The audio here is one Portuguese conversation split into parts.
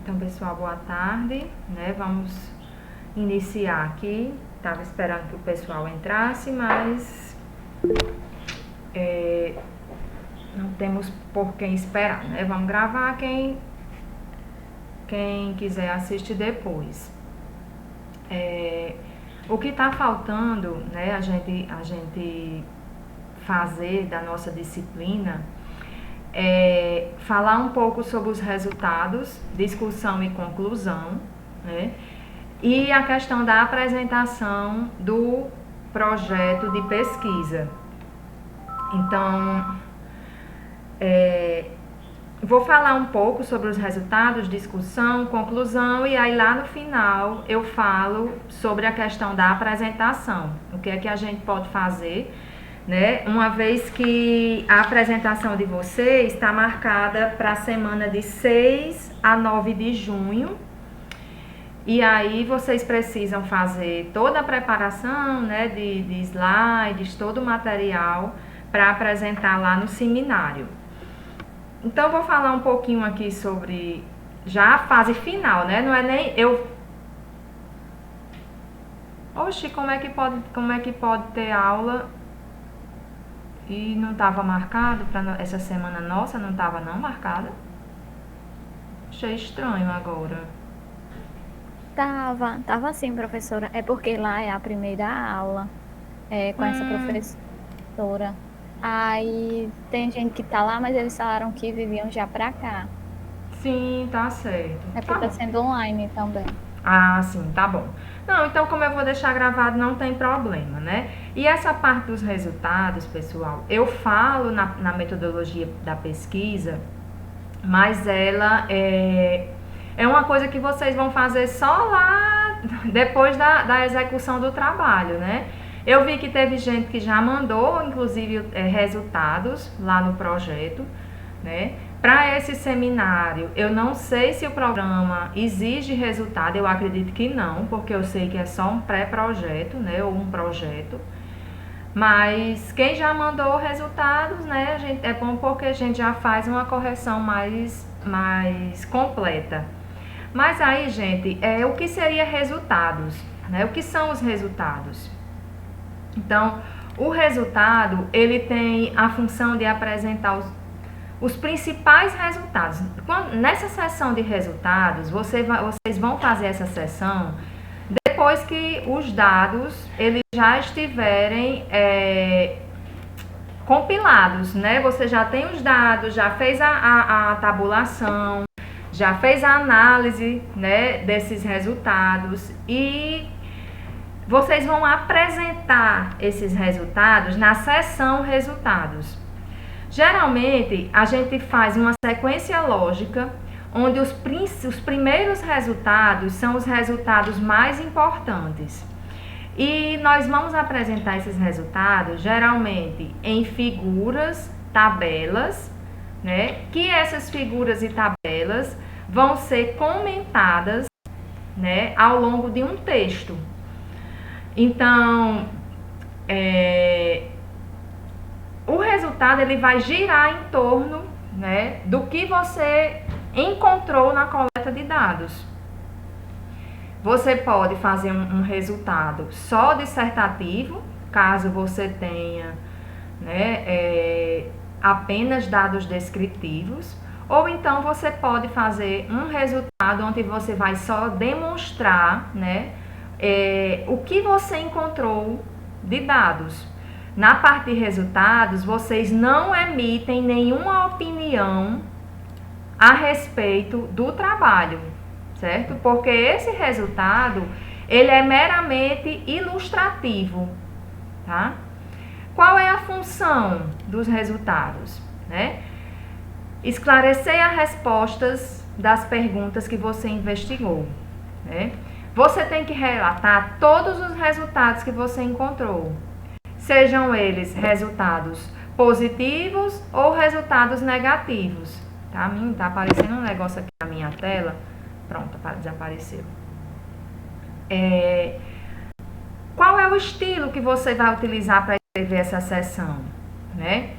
Então, pessoal, boa tarde, né? Vamos iniciar aqui. Estava esperando que o pessoal entrasse, mas não temos por quem esperar, né? Vamos gravar, quem quiser assistir depois. O que está faltando, né, a gente fazer da nossa disciplina é falar um pouco sobre os resultados, discussão e conclusão, né? E a questão da apresentação do projeto de pesquisa. Então, vou falar um pouco sobre os resultados, discussão, conclusão, e aí lá no final eu falo sobre a questão da apresentação, o que é que a gente pode fazer, né? Uma vez que a apresentação de vocês está marcada para a semana de 6 a 9 de junho, e aí vocês precisam fazer toda a preparação, né, de slides, todo o material para apresentar lá no seminário. Então, vou falar um pouquinho aqui sobre já a fase final, né? Não é nem eu... Oxi, como é que pode ter aula e não estava marcado para essa semana nossa? Não estava não marcada? Achei estranho agora. Tava sim, professora. É porque lá é a primeira aula com essa professora. Aí tem gente que tá lá, mas eles falaram que viviam já pra cá. Sim, tá certo. É porque tá sendo online também. Ah, sim, tá bom. Não, então como eu vou deixar gravado, não tem problema, né? E essa parte dos resultados, pessoal, eu falo na metodologia da pesquisa, mas ela é uma coisa que vocês vão fazer só lá depois da execução do trabalho, né? Eu vi que teve gente que já mandou, inclusive, resultados lá no projeto, né? Para esse seminário, eu não sei se o programa exige resultado, eu acredito que não, porque eu sei que é só um pré-projeto, né? Ou um projeto. Mas quem já mandou resultados, né? É bom porque a gente já faz uma correção mais completa. Mas aí, gente, o que seria resultados? Né? O que são os resultados? Então, o resultado, ele tem a função de apresentar os principais resultados. Nessa sessão de resultados, vocês vão fazer essa sessão depois que os dados eles já estiverem compilados, né? Você já tem os dados, já fez a tabulação, já fez a análise, né, desses resultados e vocês vão apresentar esses resultados na sessão resultados. Geralmente, a gente faz uma sequência lógica, onde os primeiros resultados são os resultados mais importantes. E nós vamos apresentar esses resultados, geralmente, em figuras, tabelas, né? Que essas figuras e tabelas vão ser comentadas, né, ao longo de um texto. Então, o resultado ele vai girar em torno, né, do que você encontrou na coleta de dados. Você pode fazer um resultado só dissertativo, caso você tenha, né, apenas dados descritivos, ou então você pode fazer um resultado onde você vai só demonstrar, né, o que você encontrou de dados. Na parte de resultados, vocês não emitem nenhuma opinião a respeito do trabalho, certo? Porque esse resultado, ele é meramente ilustrativo, tá? Qual é a função dos resultados, né? Esclarecer as respostas das perguntas que você investigou, né? Você tem que relatar todos os resultados que você encontrou, sejam eles resultados positivos ou resultados negativos. Tá aparecendo um negócio aqui na minha tela. Pronto, desapareceu. Qual é o estilo que você vai utilizar para escrever essa sessão, né?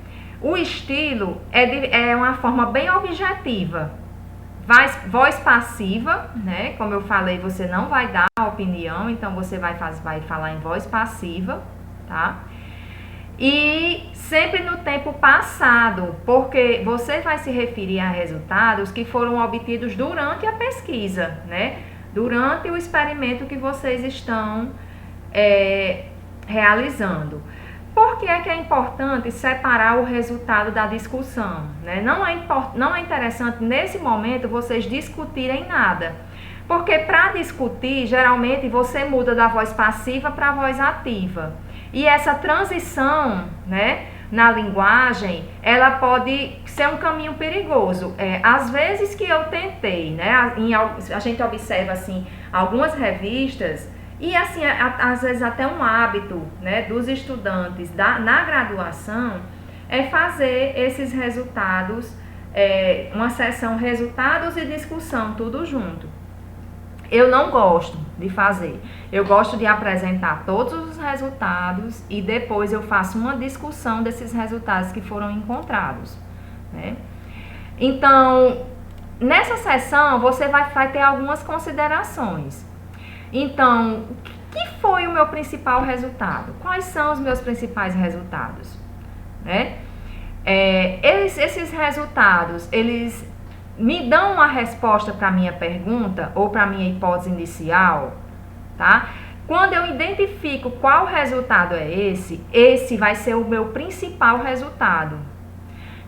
O estilo é uma forma bem objetiva, Voz passiva, né? Como eu falei, você não vai dar a opinião, então você vai falar em voz passiva, tá? E sempre no tempo passado, porque você vai se referir a resultados que foram obtidos durante a pesquisa, né? Durante o experimento que vocês estão realizando. Por que é importante separar o resultado da discussão, né? Não é interessante nesse momento vocês discutirem nada, porque para discutir, geralmente você muda da voz passiva para a voz ativa. E essa transição, né, na linguagem, ela pode ser um caminho perigoso. Às vezes que eu tentei, né, a gente observa assim algumas revistas. E assim, às vezes até um hábito, né, dos estudantes na graduação é fazer esses resultados, uma sessão resultados e discussão, tudo junto. Eu não gosto de fazer. Eu gosto de apresentar todos os resultados e depois eu faço uma discussão desses resultados que foram encontrados, né? Então, nessa sessão você vai ter algumas considerações. Então, o que foi o meu principal resultado? Quais são os meus principais resultados? Né? Esses resultados, eles me dão uma resposta para a minha pergunta ou para a minha hipótese inicial, tá? Quando eu identifico qual resultado é esse vai ser o meu principal resultado.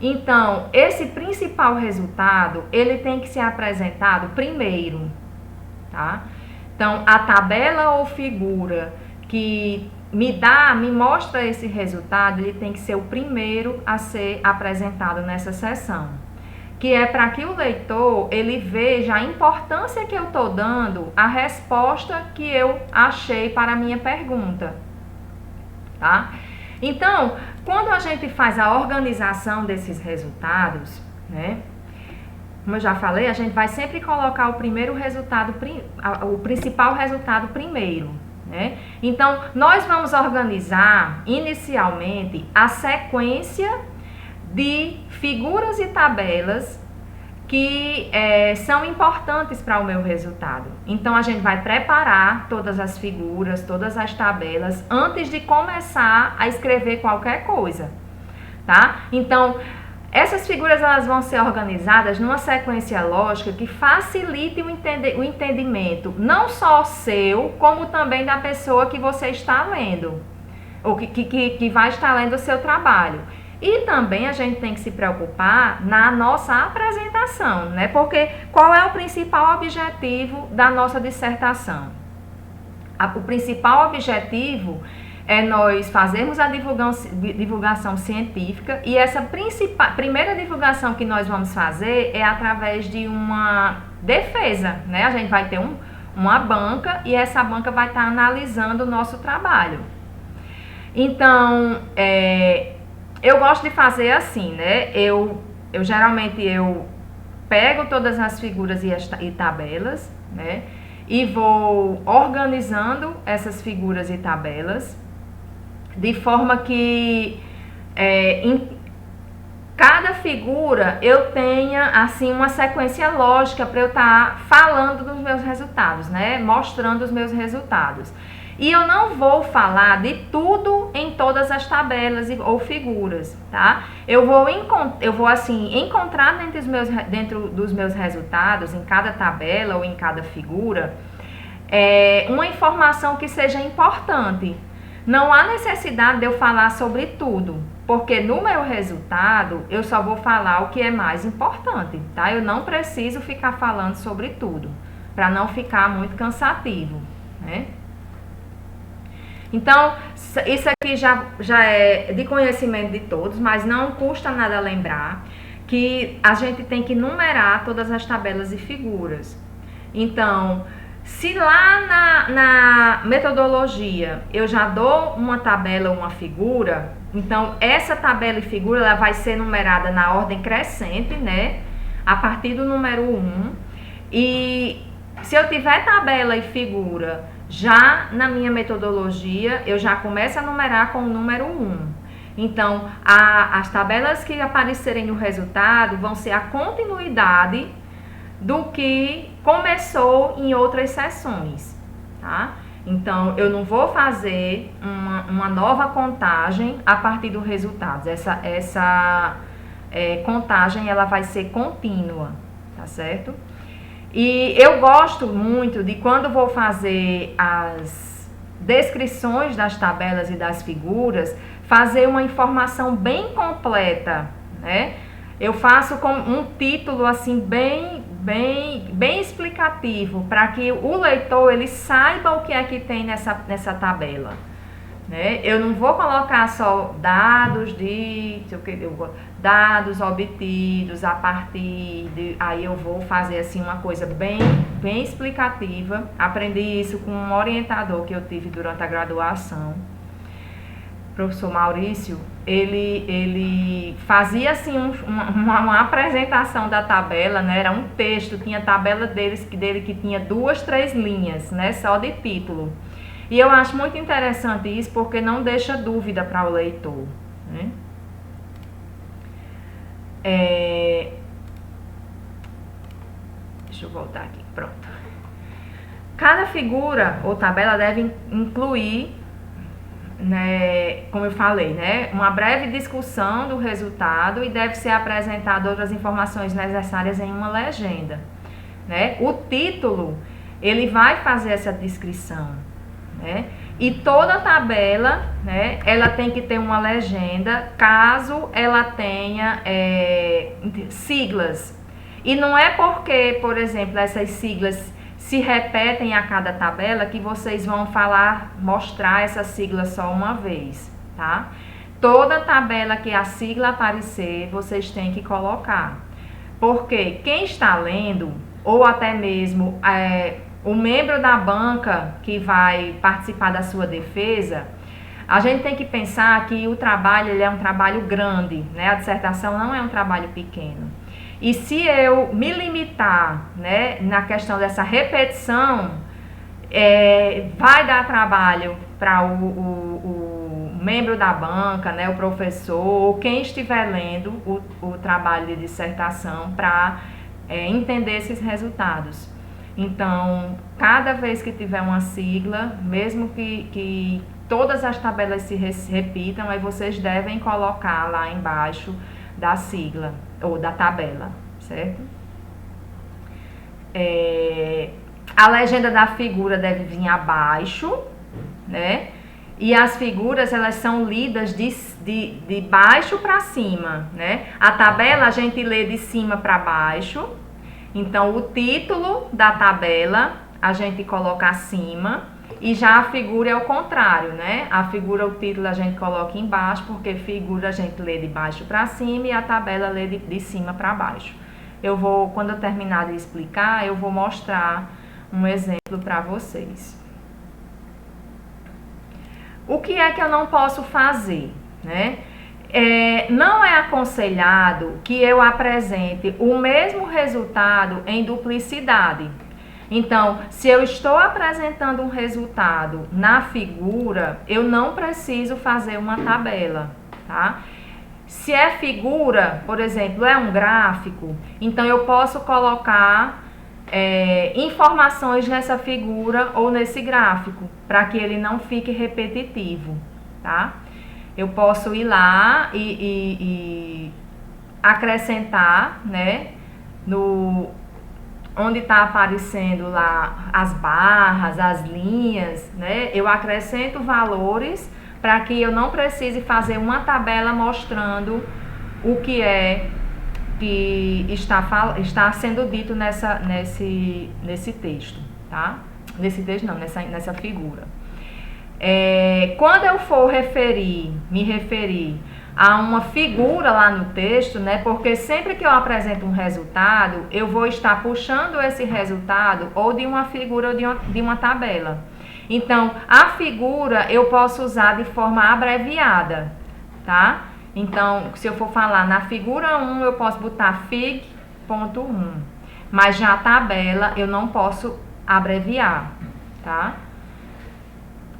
Então, esse principal resultado, ele tem que ser apresentado primeiro, tá? Então, a tabela ou figura que me mostra esse resultado, ele tem que ser o primeiro a ser apresentado nessa sessão. Que é para que o leitor, ele veja a importância que eu estou dando à resposta que eu achei para a minha pergunta, tá? Então, quando a gente faz a organização desses resultados, né? Como eu já falei, a gente vai sempre colocar o primeiro resultado, o principal resultado primeiro, né? Então, nós vamos organizar inicialmente a sequência de figuras e tabelas que são importantes para o meu resultado. Então, a gente vai preparar todas as figuras, todas as tabelas, antes de começar a escrever qualquer coisa, tá? Então, essas figuras elas vão ser organizadas numa sequência lógica que facilite o entendimento, não só seu, como também da pessoa que você está lendo, ou que vai estar lendo o seu trabalho. E também a gente tem que se preocupar na nossa apresentação, né? Porque qual é o principal objetivo da nossa dissertação? O principal objetivo é nós fazermos a divulgação científica, e essa primeira divulgação que nós vamos fazer é através de uma defesa, né? A gente vai ter uma banca e essa banca vai estar analisando o nosso trabalho. Então, eu gosto de fazer assim, né? Eu geralmente pego todas as figuras e tabelas, né? E vou organizando essas figuras e tabelas de forma que em cada figura eu tenha assim uma sequência lógica para eu estar falando dos meus resultados, né? Mostrando os meus resultados. E eu não vou falar de tudo em todas as tabelas ou figuras, tá? Eu vou assim encontrar dentro dos meus resultados, em cada tabela ou em cada figura, uma informação que seja importante. Não há necessidade de eu falar sobre tudo, porque no meu resultado eu só vou falar o que é mais importante, tá? Eu não preciso ficar falando sobre tudo, para não ficar muito cansativo, né? Então, isso aqui já é de conhecimento de todos, mas não custa nada lembrar que a gente tem que numerar todas as tabelas e figuras. Então, se lá na metodologia eu já dou uma tabela ou uma figura, então essa tabela e figura ela vai ser numerada na ordem crescente, né? A partir do número 1. E se eu tiver tabela e figura já na minha metodologia, eu já começo a numerar com o número 1. Então, as tabelas que aparecerem no resultado vão ser a continuidade do que começou em outras sessões, tá? Então, eu não vou fazer uma nova contagem a partir dos resultados. Essa contagem, ela vai ser contínua, tá certo? E eu gosto muito de quando vou fazer as descrições das tabelas e das figuras, fazer uma informação bem completa, né? Eu faço com um título assim bem explicativo, para que o leitor ele saiba o que é que tem nessa tabela, né? Eu não vou colocar só dados dados obtidos a partir de, aí eu vou fazer assim uma coisa bem explicativa. Aprendi isso com um orientador que eu tive durante a graduação, professor Maurício. Ele fazia assim uma apresentação da tabela, né? Era um texto, tinha a tabela dele que tinha 2, 3 linhas, né? Só de título. E eu acho muito interessante isso, porque não deixa dúvida para o leitor, né? Deixa eu voltar aqui, pronto. Cada figura ou tabela deve incluir, né, como eu falei, né, uma breve discussão do resultado e deve ser apresentado outras informações necessárias em uma legenda, né? O título, ele vai fazer essa descrição, né? E toda tabela, né, ela tem que ter uma legenda caso ela tenha siglas. E não é porque, por exemplo, essas siglas se repetem a cada tabela que vocês vão mostrar essa sigla só uma vez, tá? Toda tabela que a sigla aparecer, vocês têm que colocar. Porque quem está lendo, ou até mesmo o membro da banca que vai participar da sua defesa, a gente tem que pensar que o trabalho ele é um trabalho grande, né? A dissertação não é um trabalho pequeno. E se eu me limitar, né, na questão dessa repetição, vai dar trabalho para o membro da banca, né, o professor, ou quem estiver lendo o trabalho de dissertação para entender esses resultados. Então, cada vez que tiver uma sigla, mesmo que todas as tabelas se repitam, aí vocês devem colocar lá embaixo da sigla ou da tabela, certo? A legenda da figura deve vir abaixo, né? E as figuras, elas são lidas de baixo para cima, né? A tabela a gente lê de cima para baixo. Então, o título da tabela a gente coloca acima e já a figura é o contrário, né? A figura, o título a gente coloca embaixo, porque figura a gente lê de baixo para cima e a tabela lê de cima para baixo. Quando eu terminar de explicar, eu vou mostrar um exemplo para vocês. O que é que eu não posso fazer, né? Não é aconselhado que eu apresente o mesmo resultado em duplicidade. Então, se eu estou apresentando um resultado na figura, eu não preciso fazer uma tabela, tá? Se é figura, por exemplo, é um gráfico, então eu posso colocar informações nessa figura ou nesse gráfico, para que ele não fique repetitivo, tá? Eu posso ir lá e acrescentar, né, onde está aparecendo lá as barras, as linhas, né? Eu acrescento valores para que eu não precise fazer uma tabela mostrando o que que está sendo dito nesse texto, tá? Nesse texto não, nessa figura. Quando eu for me referir a uma figura lá no texto, né? Porque sempre que eu apresento um resultado, eu vou estar puxando esse resultado ou de uma figura ou de uma tabela. Então, a figura eu posso usar de forma abreviada, tá? Então, se eu for falar na figura 1, eu posso botar fig.1, mas já a tabela eu não posso abreviar, tá?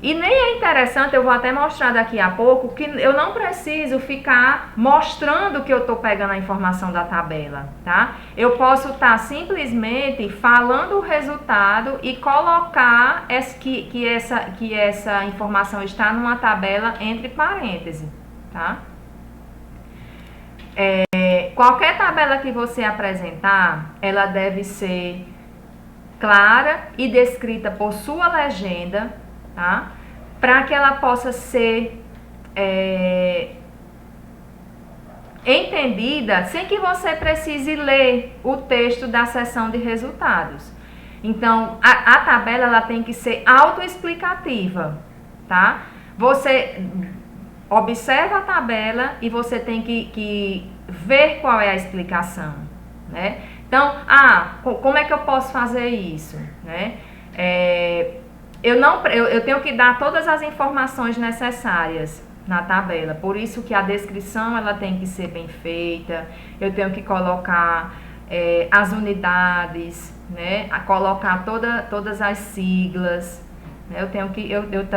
E nem é interessante, eu vou até mostrar daqui a pouco, que eu não preciso ficar mostrando que eu estou pegando a informação da tabela, tá? Eu posso estar simplesmente falando o resultado e colocar que essa informação está numa tabela entre parênteses, tá? Qualquer tabela que você apresentar, ela deve ser clara e descrita por sua legenda, tá? Para que ela possa ser entendida sem que você precise ler o texto da seção de resultados. Então, a tabela ela tem que ser autoexplicativa, tá? Você observa a tabela e você tem que ver qual é a explicação, né? Então, como é que eu posso fazer isso, né? Eu tenho que dar todas as informações necessárias na tabela, por isso que a descrição ela tem que ser bem feita, eu tenho que colocar as unidades, né? Colocar todas as siglas, né? Eu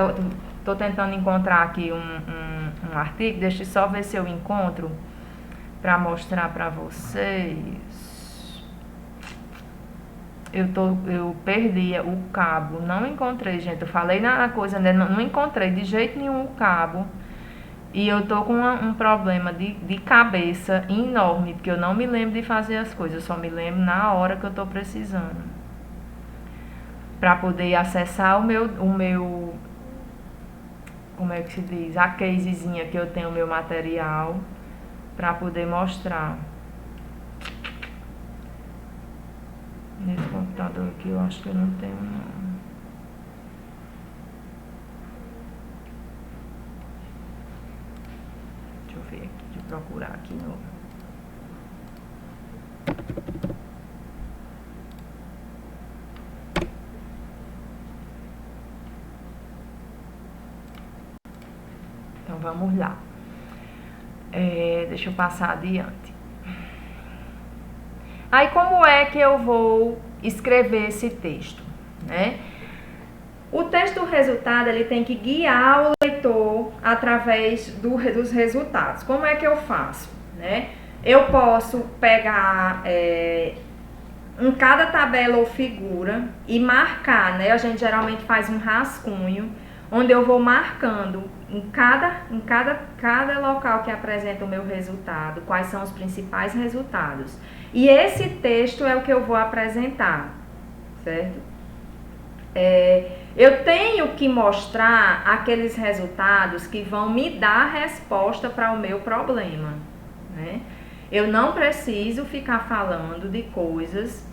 tô tentando encontrar aqui um artigo, deixa eu só ver se eu encontro para mostrar para vocês. Eu perdi o cabo, não encontrei, gente. Eu falei na coisa, né? Não encontrei de jeito nenhum o cabo. E eu tô com um problema de cabeça enorme, porque eu não me lembro de fazer as coisas, eu só me lembro na hora que eu tô precisando. Pra poder acessar o meu como é que se diz? A casezinha que eu tenho o meu material, pra poder mostrar. Nesse computador aqui eu acho que eu não tenho não. Deixa eu ver aqui, deixa eu procurar aqui no... Então vamos lá. Deixa eu passar adiante. Aí, como é que eu vou escrever esse texto, né? O texto do resultado, ele tem que guiar o leitor através dos resultados. Como é que eu faço, né? Eu posso pegar em cada tabela ou figura e marcar, né? A gente geralmente faz um rascunho, onde eu vou marcando em cada local que apresenta o meu resultado, quais são os principais resultados. E esse texto é o que eu vou apresentar, certo? Eu tenho que mostrar aqueles resultados que vão me dar a resposta para o meu problema, né? Eu não preciso ficar falando de coisas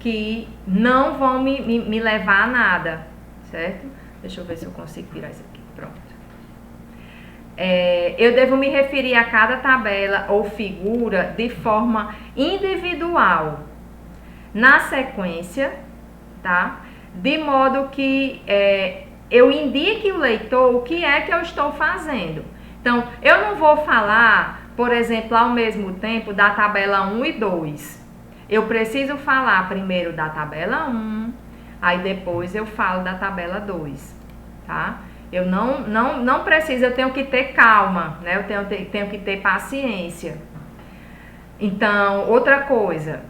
que não vão me levar a nada, certo? Deixa eu ver se eu consigo tirar isso aqui. Pronto. Eu devo me referir a cada tabela ou figura de forma individual, na sequência, tá? De modo que eu indique o leitor o que é que eu estou fazendo. Então, eu não vou falar, por exemplo, ao mesmo tempo da tabela 1 e 2. Eu preciso falar primeiro da tabela 1, aí depois eu falo da tabela 2, tá? Eu não preciso, eu tenho que ter calma, né? Eu tenho que ter paciência. Então, outra coisa,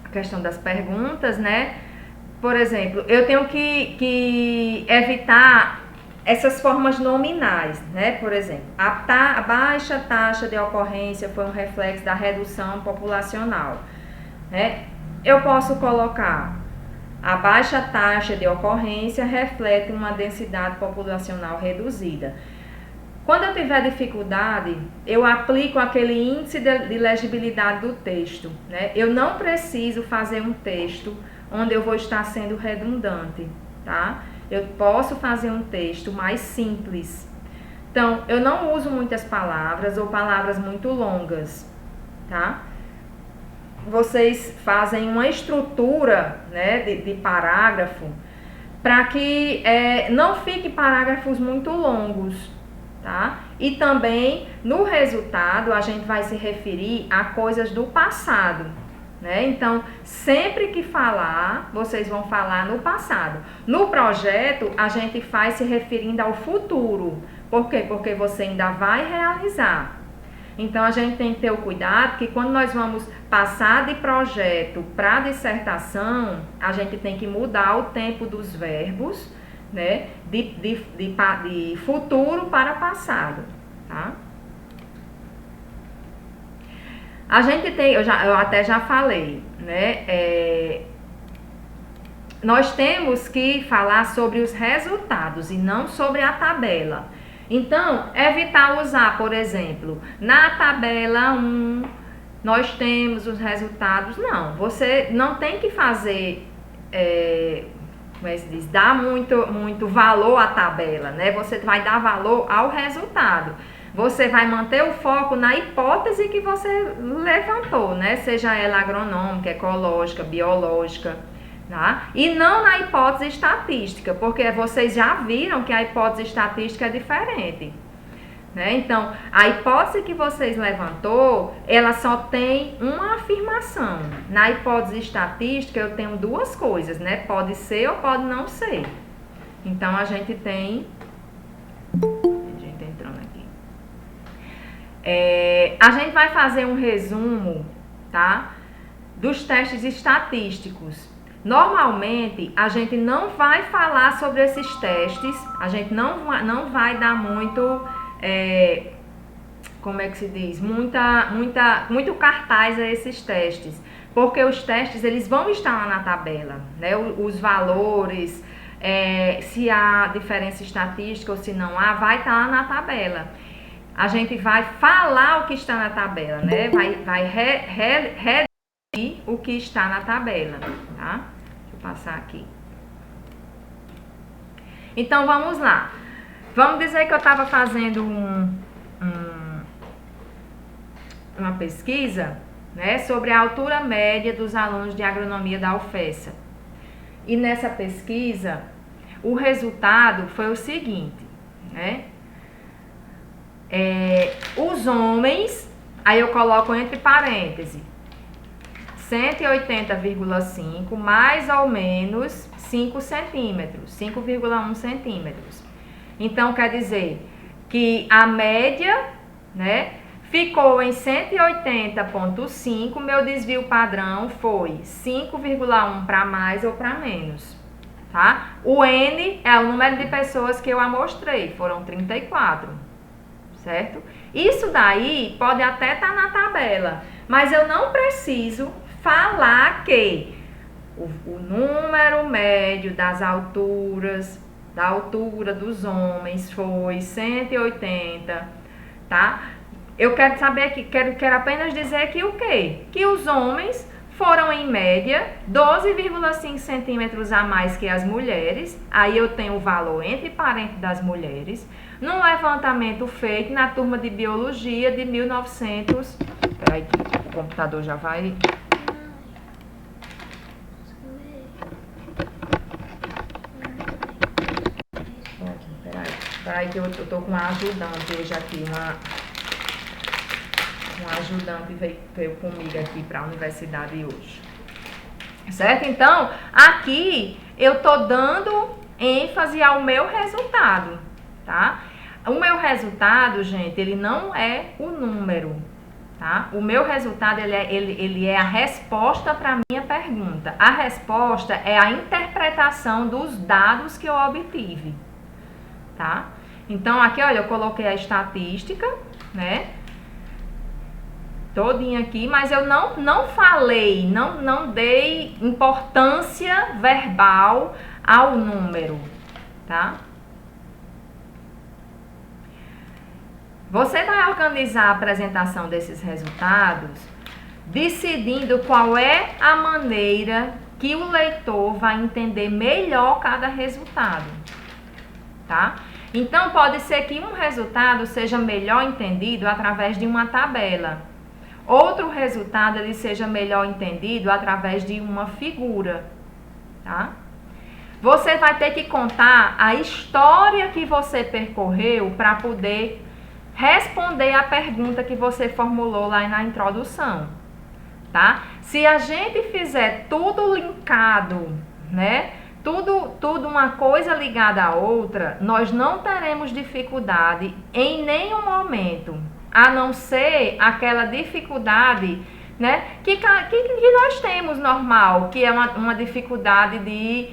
a questão das perguntas, né? Por exemplo, eu tenho que evitar essas formas nominais, né? Por exemplo, a baixa taxa de ocorrência foi um reflexo da redução populacional, né? Eu posso colocar: a baixa taxa de ocorrência reflete uma densidade populacional reduzida. Quando eu tiver dificuldade, eu aplico aquele índice de legibilidade do texto, né? Eu não preciso fazer um texto onde eu vou estar sendo redundante, tá? Eu posso fazer um texto mais simples. Então, eu não uso muitas palavras ou palavras muito longas, tá? Vocês fazem uma estrutura, né, de parágrafo para que não fique parágrafos muito longos, tá? E também no resultado a gente vai se referir a coisas do passado, né? Então, sempre que falar, vocês vão falar no passado. No projeto, a gente faz se referindo ao futuro. Por quê? Porque você ainda vai realizar. Então, a gente tem que ter o cuidado que quando nós vamos passar de projeto para dissertação, a gente tem que mudar o tempo dos verbos, né? De futuro para passado, tá? A gente tem, eu até já falei, né? Nós temos que falar sobre os resultados e não sobre a tabela. Então, evitar usar, por exemplo, na tabela 1, nós temos os resultados. Não, você não tem que fazer, como é que se diz, dar muito valor à tabela, né? Você vai dar valor ao resultado. Você vai manter o foco na hipótese que você levantou, né? Seja ela agronômica, ecológica, biológica, tá? E não na hipótese estatística, porque vocês já viram que a hipótese estatística é diferente, né? Então, a hipótese que vocês levantou, ela só tem uma afirmação. Na hipótese estatística, eu tenho duas coisas, né? Pode ser ou pode não ser. Então, a gente tem... a gente vai fazer um resumo, tá? Dos testes estatísticos. Normalmente, a gente não vai falar sobre esses testes, a gente não vai dar muito, como é que se diz? Muito cartaz a esses testes, porque os testes, eles vão estar lá na tabela, né? Os valores, se há diferença estatística ou se não há, vai estar lá na tabela. A gente vai falar o que está na tabela, né? Vai reduzir o que está na tabela, tá? Deixa eu passar aqui. Então, vamos lá. Vamos dizer que eu estava fazendo uma pesquisa, né, sobre a altura média dos alunos de agronomia da UFESA. E nessa pesquisa, o resultado foi o seguinte, né? Os homens, aí eu coloco entre parênteses, 180,5 mais ou menos 5 centímetros, 5,1 centímetros. Então, quer dizer que a média, né, ficou em 180,5, meu desvio padrão foi 5,1 para mais ou para menos, tá? O N é o número de pessoas que eu amostrei, foram 34. Certo? Isso daí pode até estar na tabela, mas eu não preciso falar que o número médio das alturas, da altura dos homens foi 180, tá? Eu quero saber aqui, quero apenas dizer que o quê? Que os homens foram, em média, 12,5 centímetros a mais que as mulheres. Aí eu tenho o valor entre parênteses das mulheres, num levantamento feito na turma de biologia de 1900. Peraí, que o computador já vai. Peraí, que eu tô com uma ajudante hoje aqui, uma ajudante veio comigo aqui para a universidade hoje. Certo? Então, aqui eu tô dando ênfase ao meu resultado, tá? O meu resultado, gente, ele não é o número, tá? O meu resultado, ele é a resposta para a minha pergunta. A resposta é a interpretação dos dados que eu obtive, tá? Então, aqui, olha, eu coloquei a estatística, né? Todinha aqui, mas eu não falei, não dei importância verbal ao número, tá? Você vai organizar a apresentação desses resultados decidindo qual é a maneira que o leitor vai entender melhor cada resultado, tá? Então, pode ser que um resultado seja melhor entendido através de uma tabela. Outro resultado, ele seja melhor entendido através de uma figura, tá? Você vai ter que contar a história que você percorreu para poder responder a pergunta que você formulou lá na introdução, tá? Se a gente fizer tudo linkado, né? Tudo uma coisa ligada à outra, nós não teremos dificuldade em nenhum momento, a não ser aquela dificuldade, né, que nós temos normal, que é uma dificuldade de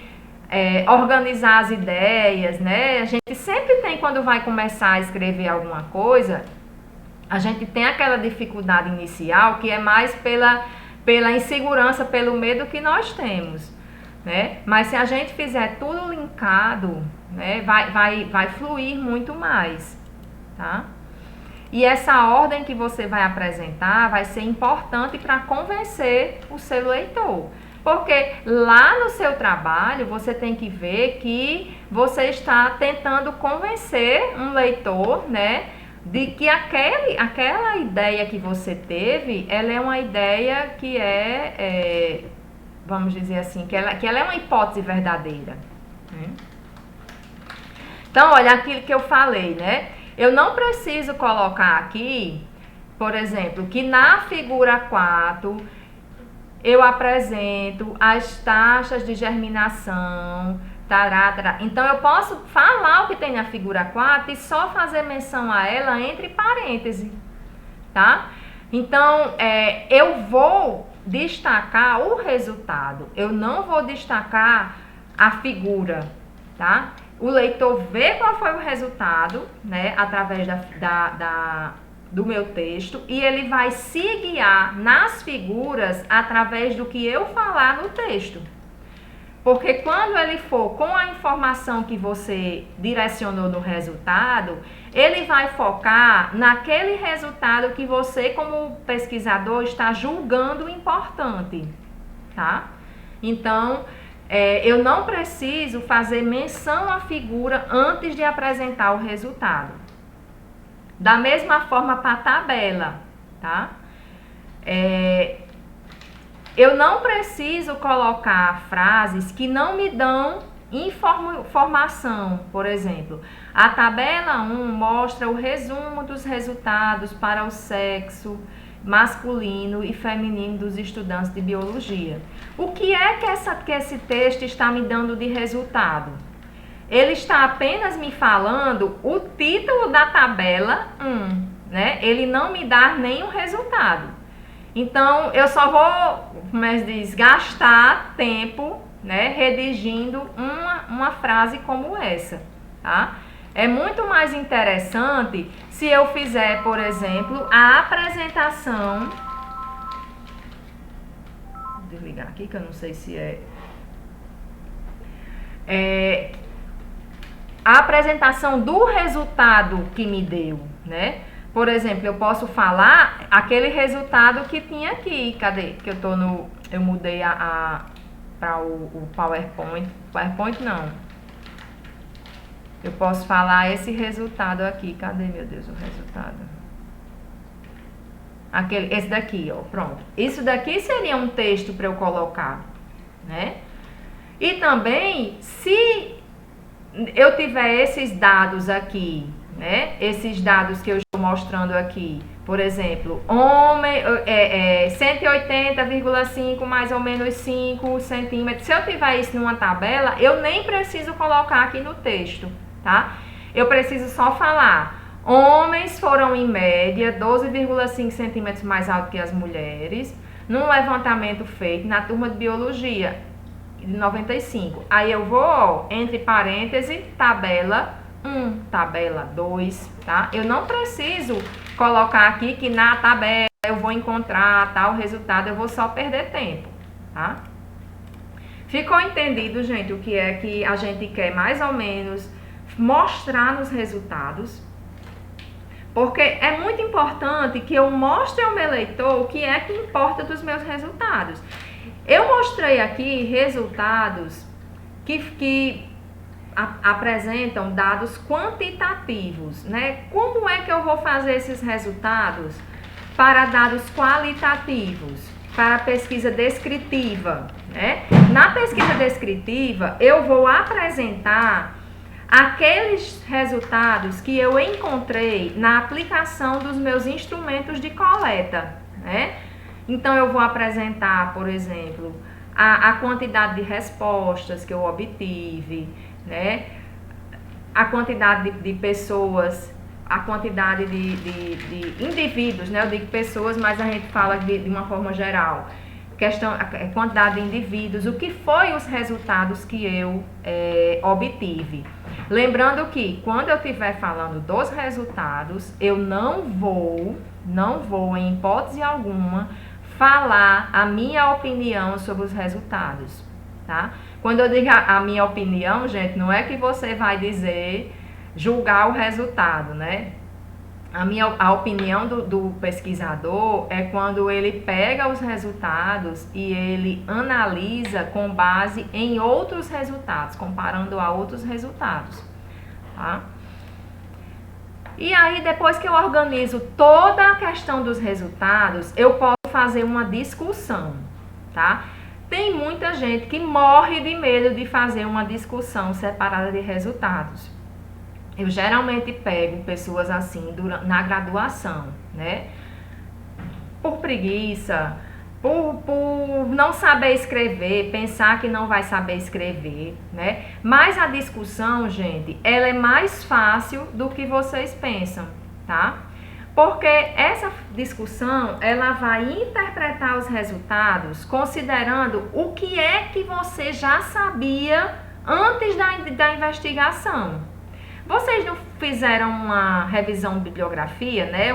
organizar as ideias, né? A gente sempre tem, quando vai começar a escrever alguma coisa, a gente tem aquela dificuldade inicial que é mais pela insegurança, pelo medo que nós temos, né? Mas se a gente fizer tudo linkado, né, vai fluir muito mais, tá? E essa ordem que você vai apresentar vai ser importante para convencer o seu leitor. Porque lá no seu trabalho você tem que ver que você está tentando convencer um leitor, né, de que aquela ideia que você teve, ela é uma ideia que vamos dizer assim, que ela é uma hipótese verdadeira, né? Então, olha aquilo que eu falei, né? Eu não preciso colocar aqui, por exemplo, que na figura 4 eu apresento as taxas de germinação, tará. Então, eu posso falar o que tem na figura 4 e só fazer menção a ela entre parênteses, tá? Então, eu vou destacar o resultado, eu não vou destacar a figura, tá? O leitor vê qual foi o resultado, né, através do meu texto, e ele vai se guiar nas figuras através do que eu falar no texto. Porque quando ele for com a informação que você direcionou no resultado, ele vai focar naquele resultado que você, como pesquisador, está julgando importante, tá? Então, eu não preciso fazer menção à figura antes de apresentar o resultado. Da mesma forma para a tabela, tá? Eu não preciso colocar frases que não me dão informação. Por exemplo, a tabela 1 mostra o resumo dos resultados para o sexo masculino e feminino dos estudantes de biologia. O que é que esse texto está me dando de resultado? Ele está apenas me falando o título da tabela 1, né? Ele não me dá nenhum resultado. Então, eu só vou, como é que diz, gastar tempo, né, redigindo uma frase como essa, tá? É muito mais interessante se eu fizer, por exemplo, a apresentação. Vou desligar aqui que eu não sei se a apresentação do resultado que me deu, né? Por exemplo, eu posso falar aquele resultado que tinha aqui. Cadê? Que eu mudei para o PowerPoint. PowerPoint não. Eu posso falar esse resultado aqui. Cadê, meu Deus, o resultado? Esse daqui, ó, pronto. Isso daqui seria um texto para eu colocar, né? E também, se eu tiver esses dados aqui, né? Esses dados que eu estou mostrando aqui, por exemplo, 180,5 mais ou menos 5 centímetros. Se eu tiver isso numa tabela, eu nem preciso colocar aqui no texto, tá? Eu preciso só falar: homens foram em média 12,5 centímetros mais altos que as mulheres, num levantamento feito na turma de biologia de 95. Aí eu vou, ó, entre parênteses, tabela 1, tabela 2, tá? Eu não preciso colocar aqui que na tabela eu vou encontrar tal resultado, eu vou só perder tempo, tá? Ficou entendido, gente, o que é que a gente quer mais ou menos mostrar nos resultados? Porque é muito importante que eu mostre ao meu leitor o que é que importa dos meus resultados. Eu mostrei aqui resultados que apresentam dados quantitativos, né? Como é que eu vou fazer esses resultados para dados qualitativos, para pesquisa descritiva, né? Na pesquisa descritiva, eu vou apresentar aqueles resultados que eu encontrei na aplicação dos meus instrumentos de coleta, né? Então, eu vou apresentar, por exemplo, a quantidade de respostas que eu obtive, né? A quantidade de pessoas, a quantidade de indivíduos, né? Eu digo pessoas, mas a gente fala de uma forma geral. A quantidade de indivíduos, o que foi os resultados que eu obtive. Lembrando que quando eu estiver falando dos resultados, eu não vou, em hipótese alguma, falar a minha opinião sobre os resultados, tá? Quando eu digo a minha opinião, gente, não é que você vai dizer, julgar o resultado, né? A opinião do pesquisador é quando ele pega os resultados e ele analisa com base em outros resultados, comparando a outros resultados, tá? E aí, depois que eu organizo toda a questão dos resultados, eu posso fazer uma discussão, tá? Tem muita gente que morre de medo de fazer uma discussão separada de resultados. Eu geralmente pego pessoas assim na graduação, né? Por preguiça, por não saber escrever, pensar que não vai saber escrever, né? Mas a discussão, gente, ela é mais fácil do que vocês pensam, tá? Porque essa discussão, ela vai interpretar os resultados considerando o que é que você já sabia antes da investigação. Vocês não fizeram uma revisão de bibliografia, né?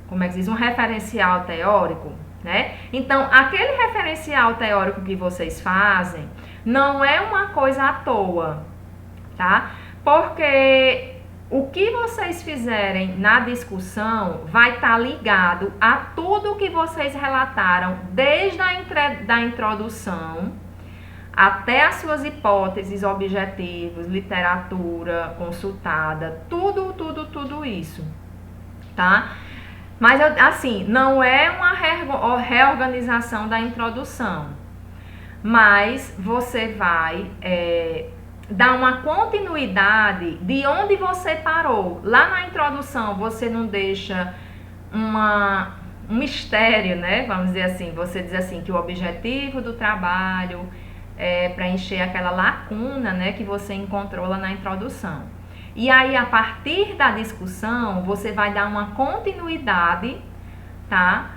Como é que diz? Um referencial teórico, né? Então, aquele referencial teórico que vocês fazem não é uma coisa à toa, tá? Porque o que vocês fizerem na discussão vai estar ligado a tudo que vocês relataram desde a introdução até as suas hipóteses, objetivos, literatura consultada, tudo isso, tá? Mas, assim, não é uma reorganização da introdução, mas você vai dar uma continuidade de onde você parou. Lá na introdução, você não deixa um mistério, né? Vamos dizer assim, você diz assim, que o objetivo do trabalho é preencher aquela lacuna, né, que você encontrou lá na introdução. E aí, a partir da discussão, você vai dar uma continuidade, tá?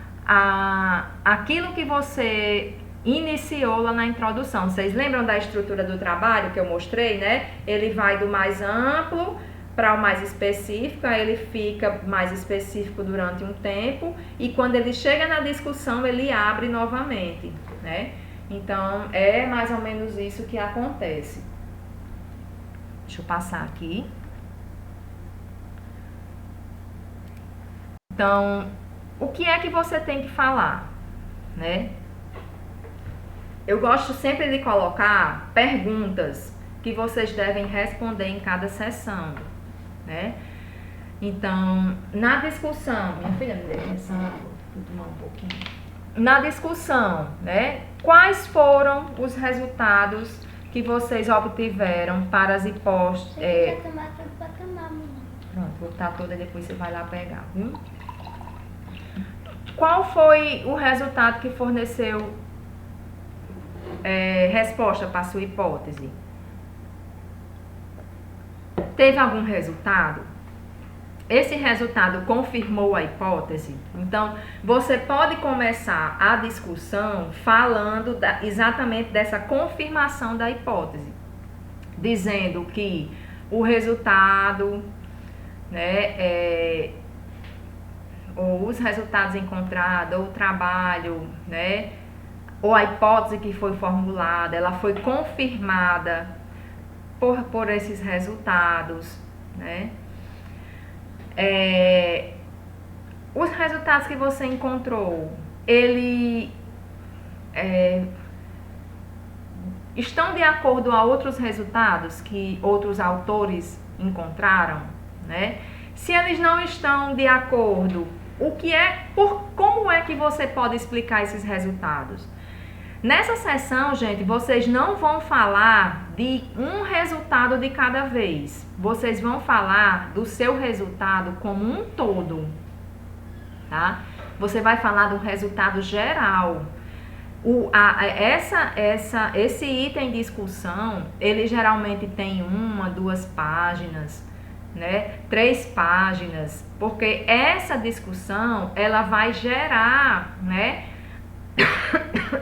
Aquilo que você iniciou lá na introdução. Vocês lembram da estrutura do trabalho que eu mostrei, né? Ele vai do mais amplo para o mais específico, aí ele fica mais específico durante um tempo e quando ele chega na discussão, ele abre novamente, né? Então, é mais ou menos isso que acontece. Deixa eu passar aqui. Então, o que é que você tem que falar, né? Eu gosto sempre de colocar perguntas que vocês devem responder em cada sessão, né? Então, na discussão, minha filha, me deixa tomar um pouquinho. Na discussão, né? Quais foram os resultados que vocês obtiveram para as hipóteses? Pronto, vou botar toda e depois você vai lá pegar, viu? Qual foi o resultado que forneceu resposta para a sua hipótese? Teve algum resultado? Esse resultado confirmou a hipótese? Então, você pode começar a discussão falando exatamente dessa confirmação da hipótese, dizendo que o resultado, né, ou os resultados encontrados, ou o trabalho, né, ou a hipótese que foi formulada, ela foi confirmada por esses resultados, né? Os resultados que você encontrou, estão de acordo a outros resultados que outros autores encontraram, né? Se eles não estão de acordo, como é que você pode explicar esses resultados? Nessa sessão, gente, vocês não vão falar de um resultado de cada vez. Vocês vão falar do seu resultado como um todo, tá? você vai falar do resultado geral. Esse item de discussão, ele geralmente tem 1, 2 páginas, né? 3 páginas, porque essa discussão, ela vai gerar, né?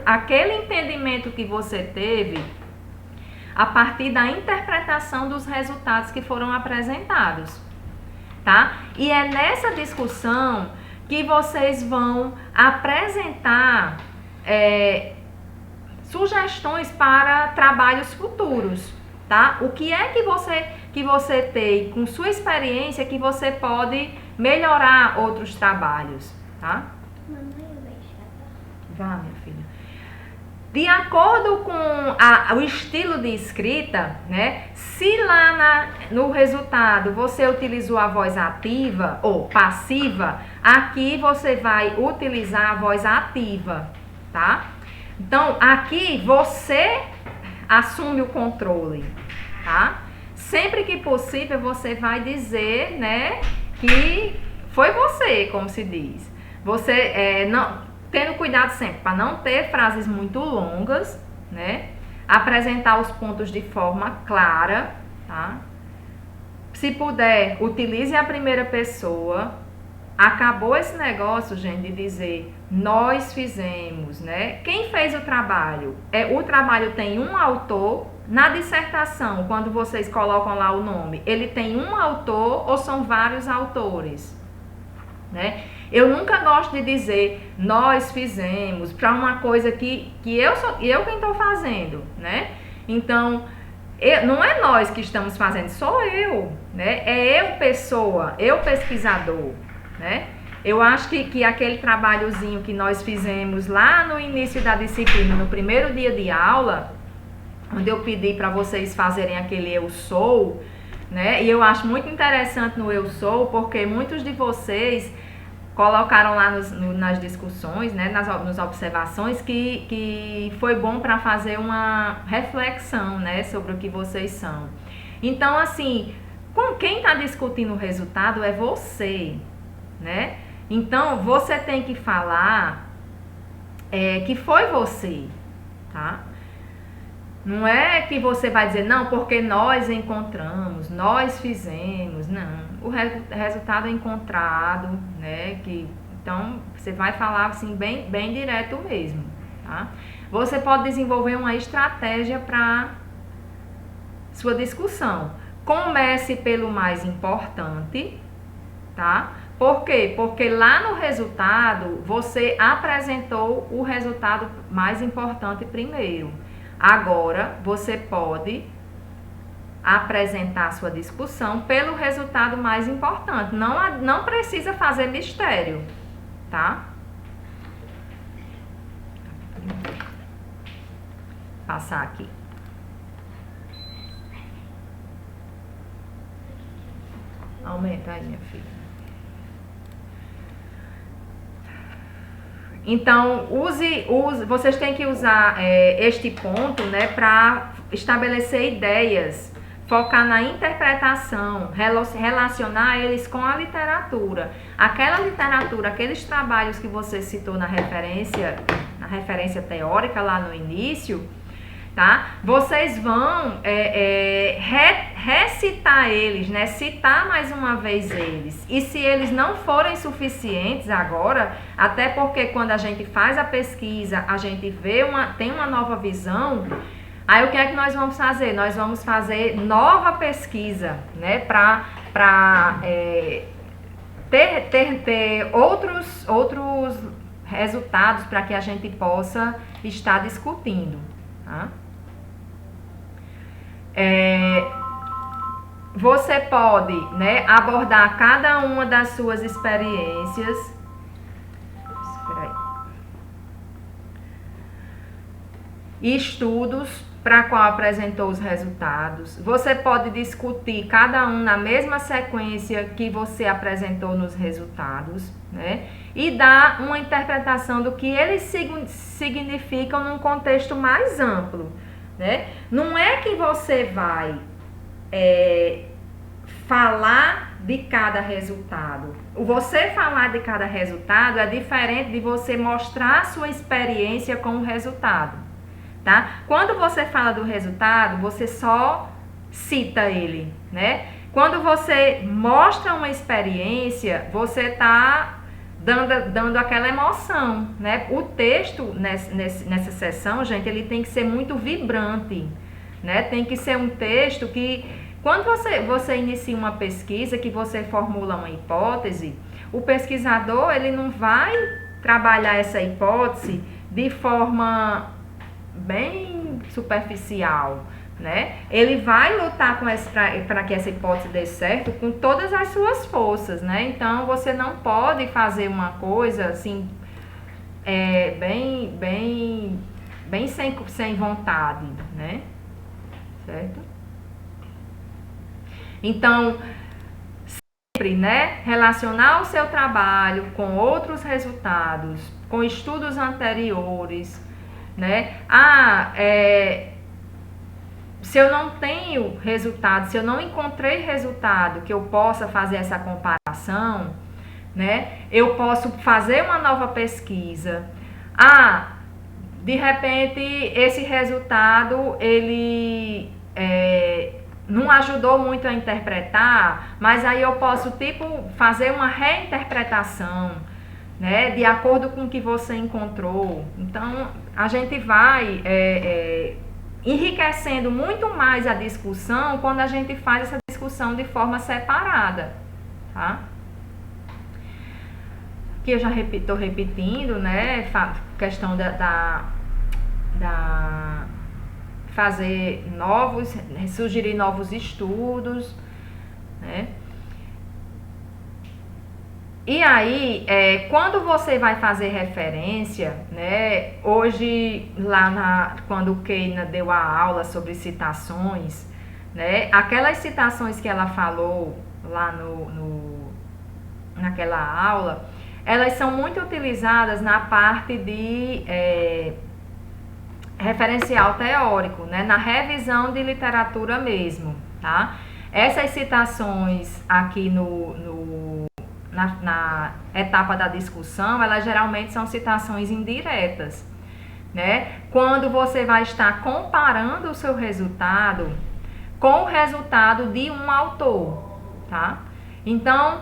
aquele entendimento que você teve a partir da interpretação dos resultados que foram apresentados, tá? E é nessa discussão que vocês vão apresentar sugestões para trabalhos futuros, tá? O que é que você tem com sua experiência que você pode melhorar outros trabalhos, tá? Vá, minha filha. De acordo com o estilo de escrita, né? Se lá no resultado você utilizou a voz ativa ou passiva, aqui você vai utilizar a voz ativa, tá? Então, aqui você assume o controle, tá? Sempre que possível você vai dizer, né, que foi você, como se diz. Você tendo cuidado sempre para não ter frases muito longas, né? Apresentar os pontos de forma clara, tá? Se puder, utilize a primeira pessoa. Acabou esse negócio, gente, de dizer nós fizemos, né? Quem fez o trabalho? O trabalho tem um autor. Na dissertação, quando vocês colocam lá o nome, ele tem um autor ou são vários autores, né? Eu nunca gosto de dizer nós fizemos para uma coisa que eu quem estou fazendo, né? Então, não é nós que estamos fazendo, sou eu, né? É eu pessoa, eu pesquisador, né? Eu acho que aquele trabalhozinho que nós fizemos lá no início da disciplina, no primeiro dia de aula, onde eu pedi para vocês fazerem aquele eu sou, né? E eu acho muito interessante no eu sou, porque muitos de vocês colocaram lá nas discussões, né, nas observações, que foi bom para fazer uma reflexão, né, sobre o que vocês são. Então, assim, com quem está discutindo o resultado é você, né? Então, você tem que falar que foi você, tá? Não é que você vai dizer, não, porque nós encontramos, nós fizemos, não. O resultado é encontrado, né? Então, você vai falar assim, bem direto mesmo, tá? Você pode desenvolver uma estratégia para sua discussão. Comece pelo mais importante, tá? Por quê? Porque lá no resultado, você apresentou o resultado mais importante primeiro. Agora, você pode apresentar sua discussão pelo resultado mais importante. Não precisa fazer mistério, tá? Passar aqui. Aumenta aí, minha filha. Então, vocês têm que usar este ponto, né, para estabelecer ideias, focar na interpretação, relacionar eles com a literatura. Aquela literatura, aqueles trabalhos que você citou na referência teórica lá no início, tá? Vocês vão recitar eles, né? Citar mais uma vez eles. E se eles não forem suficientes agora, até porque quando a gente faz a pesquisa, a gente tem uma nova visão, aí o que é que nós vamos fazer? Nós vamos fazer nova pesquisa, né? Para ter outros resultados para que a gente possa estar discutindo, tá? Você pode, né, abordar cada uma das suas experiências. Espera aí. E estudos para qual apresentou os resultados. Você pode discutir cada um na mesma sequência que você apresentou nos resultados, né? E dar uma interpretação do que eles significam num contexto mais amplo, né? Não é que você vai falar de cada resultado. O você falar de cada resultado é diferente de você mostrar a sua experiência com o resultado, tá? Quando você fala do resultado, você só cita ele, né? Quando você mostra uma experiência, você tá dando aquela emoção, né? O texto nessa sessão, gente, ele tem que ser muito vibrante, né? Tem que ser um texto que, quando você inicia uma pesquisa, que você formula uma hipótese, o pesquisador, ele não vai trabalhar essa hipótese de forma bem superficial, né? Ele vai lutar para que essa hipótese dê certo com todas as suas forças, né? Então, você não pode fazer uma coisa assim, bem sem vontade, né? Certo? Então, sempre, né, relacionar o seu trabalho com outros resultados, com estudos anteriores, né? Se eu não tenho resultado, se eu não encontrei resultado que eu possa fazer essa comparação, né? Eu posso fazer uma nova pesquisa. De repente, esse resultado, ele não ajudou muito a interpretar, mas aí eu posso, fazer uma reinterpretação, né? De acordo com o que você encontrou. Então, a gente vai enriquecendo muito mais a discussão quando a gente faz essa discussão de forma separada, tá? Que eu já estou repetindo, né? Questão da fazer sugerir novos estudos, né? E aí, quando você vai fazer referência, né? Hoje, quando o Keina deu a aula sobre citações, né? Aquelas citações que ela falou lá naquela aula, elas são muito utilizadas na parte de referencial teórico, né? Na revisão de literatura mesmo, tá? Essas citações aqui na etapa da discussão, elas geralmente são citações indiretas, né? Quando você vai estar comparando o seu resultado com o resultado de um autor, tá? Então,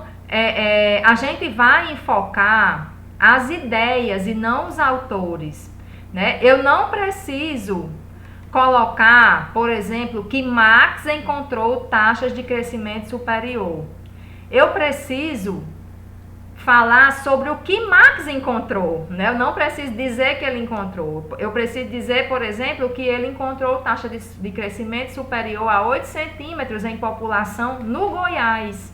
a gente vai enfocar as ideias e não os autores, né? Eu não preciso colocar, por exemplo, que Marx encontrou taxas de crescimento superior. Eu preciso falar sobre o que Marx encontrou, né? Eu não preciso dizer que ele encontrou. Eu preciso dizer, por exemplo, que ele encontrou taxa de crescimento superior a 8 centímetros em população no Goiás,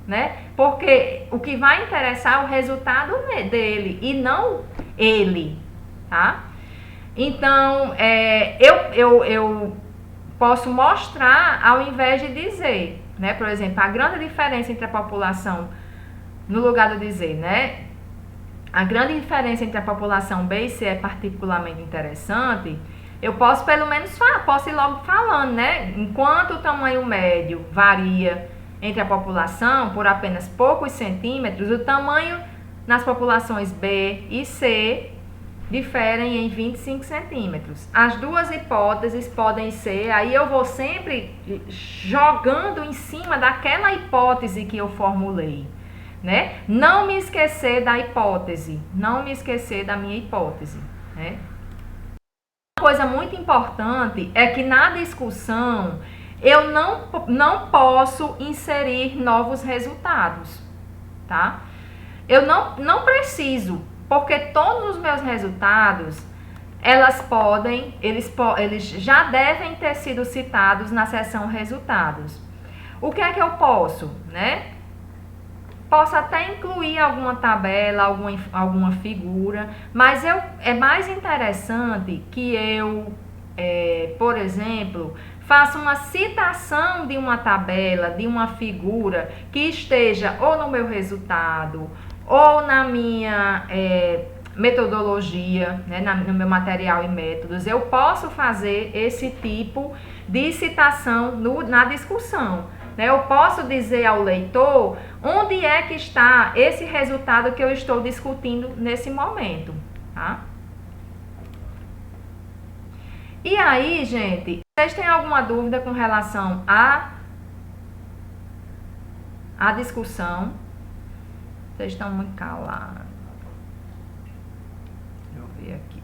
né? Porque o que vai interessar é o resultado dele e não ele, tá? Então, eu posso mostrar ao invés de dizer, né? Por exemplo, a grande diferença entre a população, no lugar de dizer, né? A grande diferença entre a população B e C é particularmente interessante. Eu posso pelo menos posso ir logo falando, né? Enquanto o tamanho médio varia entre a população por apenas poucos centímetros, o tamanho nas populações B e C diferem em 25 centímetros. As duas hipóteses podem ser, aí eu vou sempre jogando em cima daquela hipótese que eu formulei, né? Não me esquecer da hipótese, não me esquecer da minha hipótese, né? Uma coisa muito importante é que na discussão eu não posso inserir novos resultados, tá? Eu não preciso, porque todos os meus resultados, eles já devem ter sido citados na seção resultados. O que é que eu posso, né? Posso até incluir alguma tabela, alguma figura, mas é mais interessante que eu, por exemplo, faça uma citação de uma tabela, de uma figura que esteja ou no meu resultado ou na minha metodologia, né, no meu material e métodos. Eu posso fazer esse tipo de citação na discussão. né? Eu posso dizer ao leitor onde é que está esse resultado que eu estou discutindo nesse momento, tá? E aí, gente, vocês têm alguma dúvida com relação à discussão? Vocês estão muito calados. Deixa eu ver aqui.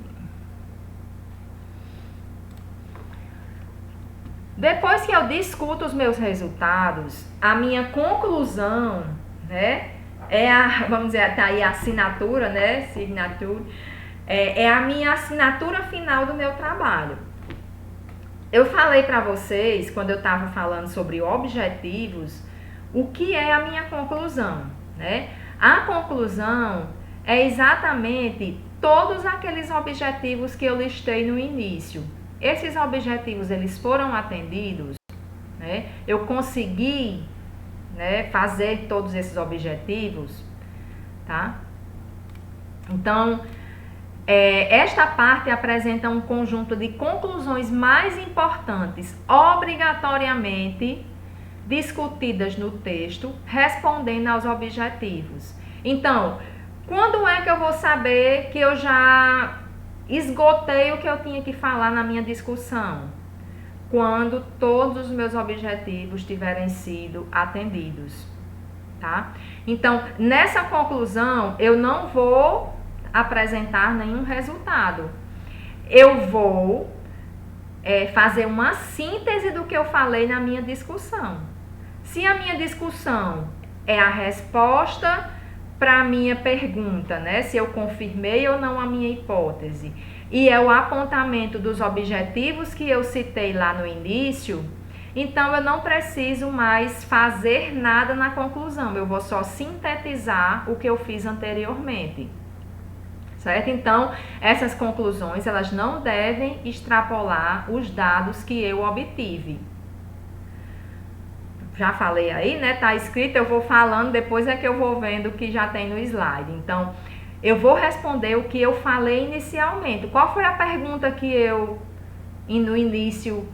Depois que eu discuto os meus resultados, a minha conclusão, né, vamos dizer, tá aí a assinatura, né, signature, é a minha assinatura final do meu trabalho. Eu falei para vocês, quando eu estava falando sobre objetivos, o que é a minha conclusão, né? A conclusão é exatamente todos aqueles objetivos que eu listei no início. Esses objetivos, eles foram atendidos, né? Eu consegui, né, fazer todos esses objetivos, tá? Então, esta parte apresenta um conjunto de conclusões mais importantes, obrigatoriamente discutidas no texto, respondendo aos objetivos. Então, quando é que eu vou saber que eu já esgotei o que eu tinha que falar na minha discussão? Quando todos os meus objetivos tiverem sido atendidos, tá? Então, nessa conclusão, eu não vou apresentar nenhum resultado. Eu vou fazer uma síntese do que eu falei na minha discussão. Se a minha discussão é a resposta para a minha pergunta, né? Se eu confirmei ou não a minha hipótese, e é o apontamento dos objetivos que eu citei lá no início, então eu não preciso mais fazer nada na conclusão, eu vou só sintetizar o que eu fiz anteriormente. Certo? Então, essas conclusões, elas não devem extrapolar os dados que eu obtive. Já falei aí, né? Tá escrito, eu vou falando, depois é que eu vou vendo o que já tem no slide. Então, eu vou responder o que eu falei inicialmente. Qual foi a pergunta que eu, no início,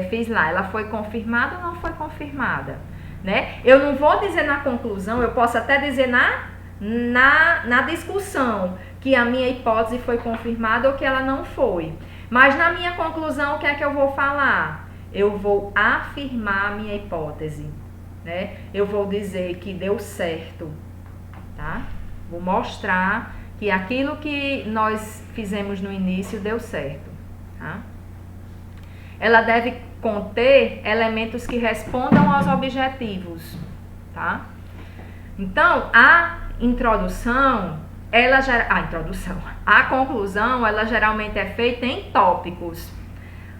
fiz lá? Ela foi confirmada ou não foi confirmada? Né? Eu não vou dizer na conclusão, eu posso até dizer na discussão que a minha hipótese foi confirmada ou que ela não foi. Mas na minha conclusão, o que é que eu vou falar? Eu vou afirmar a minha hipótese, né? Eu vou dizer que deu certo, tá? Vou mostrar que aquilo que nós fizemos no início deu certo, tá? Ela deve conter elementos que respondam aos objetivos, tá? Então, a conclusão, ela geralmente é feita em tópicos,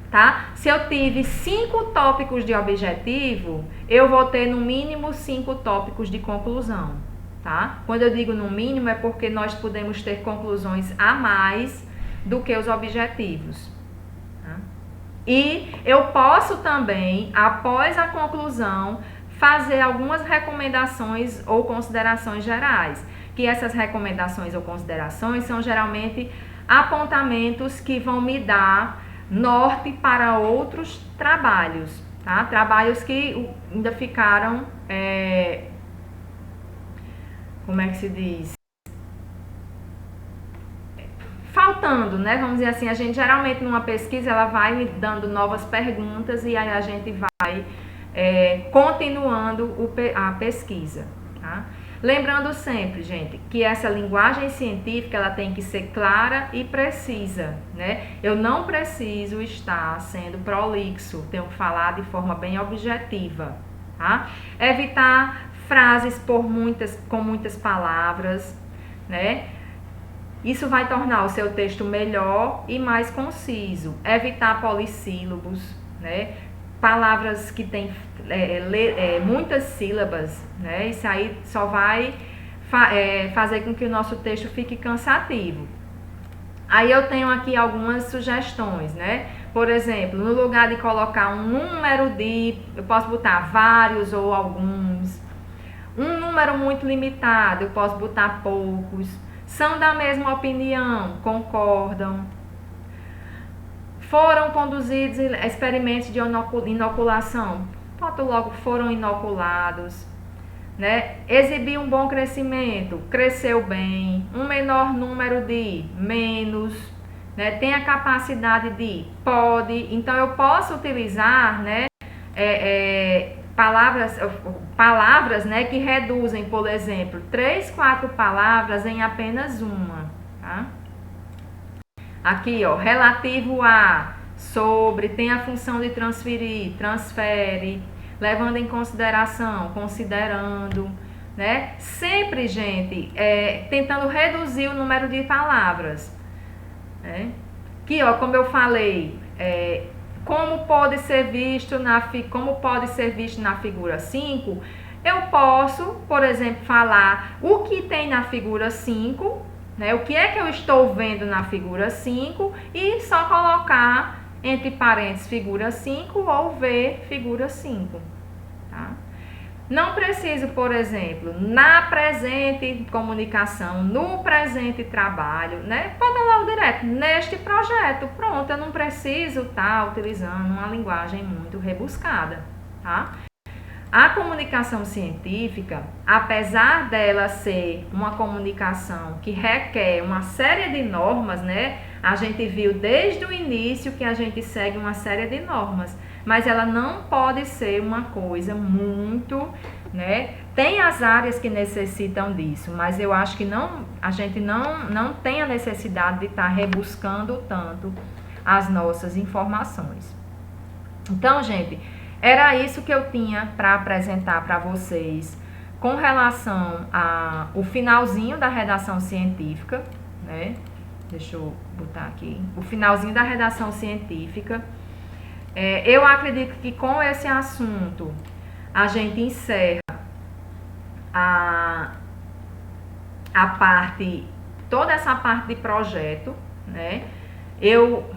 tá? Se eu tive 5 tópicos de objetivo, eu vou ter no mínimo 5 tópicos de conclusão, tá? Quando eu digo no mínimo é porque nós podemos ter conclusões a mais do que os objetivos, tá? E eu posso também, após a conclusão, fazer algumas recomendações ou considerações gerais, que essas recomendações ou considerações são geralmente apontamentos que vão me dar norte para outros trabalhos, tá? Trabalhos que ainda ficaram, como é que se diz? Faltando, né? Vamos dizer assim, a gente geralmente numa pesquisa, ela vai me dando novas perguntas e aí a gente vai continuando a pesquisa, tá? Lembrando sempre, gente, que essa linguagem científica, ela tem que ser clara e precisa, né? Eu não preciso estar sendo prolixo, tenho que falar de forma bem objetiva, tá? Evitar frases com muitas palavras, né? Isso vai tornar o seu texto melhor e mais conciso. Evitar polissílabos, né? Palavras que têm muitas sílabas, né? Isso aí só vai fazer com que o nosso texto fique cansativo. Aí eu tenho aqui algumas sugestões, né? Por exemplo, no lugar de colocar um número eu posso botar vários ou alguns. Um número muito limitado, eu posso botar poucos. São da mesma opinião, concordam. Foram conduzidos experimentos de inoculação. boto logo, foram inoculados, né? Exibir um bom crescimento, cresceu bem, um menor número de menos, né? Tem a capacidade de, pode, então eu posso utilizar, né? Palavras, né, que reduzem, por exemplo, 3, 4 palavras em apenas uma, tá? Aqui, ó, relativo a, sobre, tem a função de transferir, transfere, levando em consideração, considerando, né? Sempre, gente, tentando reduzir o número de palavras, né? Aqui, ó, como eu falei, como pode ser visto na figura 5, eu posso, por exemplo, falar o que tem na figura 5, né? O que é que eu estou vendo na figura 5 e só colocar entre parênteses figura 5 ou ver figura 5, tá? Não preciso, por exemplo, na presente comunicação, no presente trabalho, né? Pode logo direto, neste projeto, pronto, eu não preciso estar utilizando uma linguagem muito rebuscada, tá? A comunicação científica, apesar dela ser uma comunicação que requer uma série de normas, né? A gente viu desde o início que a gente segue uma série de normas, mas ela não pode ser uma coisa muito, né? Tem as áreas que necessitam disso, mas eu acho que a gente não tem a necessidade de estar rebuscando tanto as nossas informações. Então, gente, era isso que eu tinha para apresentar para vocês com relação ao finalzinho da redação científica, né? Deixa eu botar aqui. O finalzinho da redação científica. Eu acredito que com esse assunto a gente encerra toda essa parte de projeto, né? Eu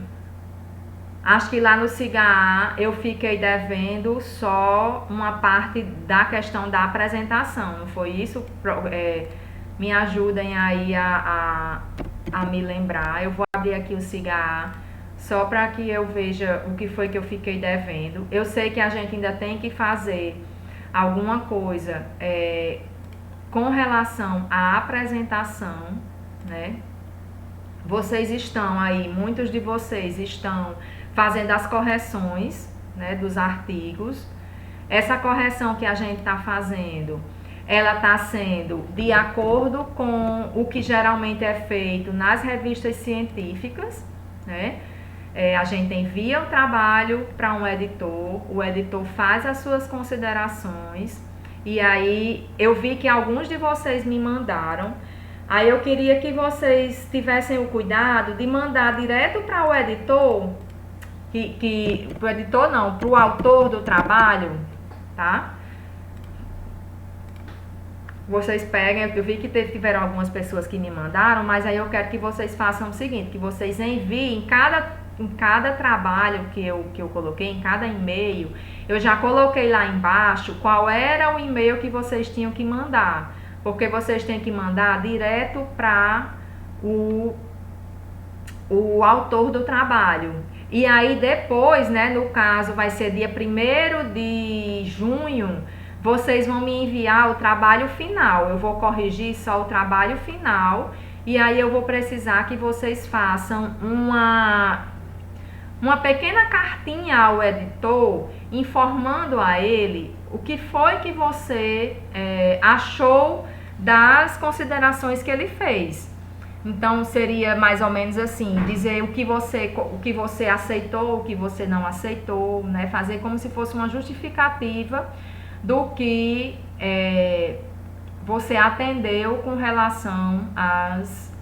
acho que lá no SIGA eu fiquei devendo só uma parte da questão da apresentação, não foi isso? Me ajudem aí a me lembrar. Eu vou abrir aqui o SIGA só para que eu veja o que foi que eu fiquei devendo. Eu sei que a gente ainda tem que fazer alguma coisa com relação à apresentação, né? Vocês estão aí, muitos de vocês estão fazendo as correções, né, dos artigos. Essa correção que a gente está fazendo, ela está sendo de acordo com o que geralmente é feito nas revistas científicas, né? A gente envia o trabalho para um editor, o editor faz as suas considerações, e aí eu vi que alguns de vocês me mandaram. Aí eu queria que vocês tivessem o cuidado de mandar direto para o editor, para o editor não, para o autor do trabalho, tá? Vocês peguem, eu vi que tiveram algumas pessoas que me mandaram, mas aí eu quero que vocês façam o seguinte, que vocês enviem em cada trabalho que eu coloquei, em cada e-mail, eu já coloquei lá embaixo qual era o e-mail que vocês tinham que mandar, porque vocês têm que mandar direto para o autor do trabalho. E aí depois, né, no caso vai ser dia 1º de junho, vocês vão me enviar o trabalho final. Eu vou corrigir só o trabalho final e aí eu vou precisar que vocês façam uma pequena cartinha ao editor informando a ele o que foi que você achou das considerações que ele fez. Então seria mais ou menos assim, dizer o que você aceitou, o que você não aceitou, né? Fazer como se fosse uma justificativa do que você atendeu com relação às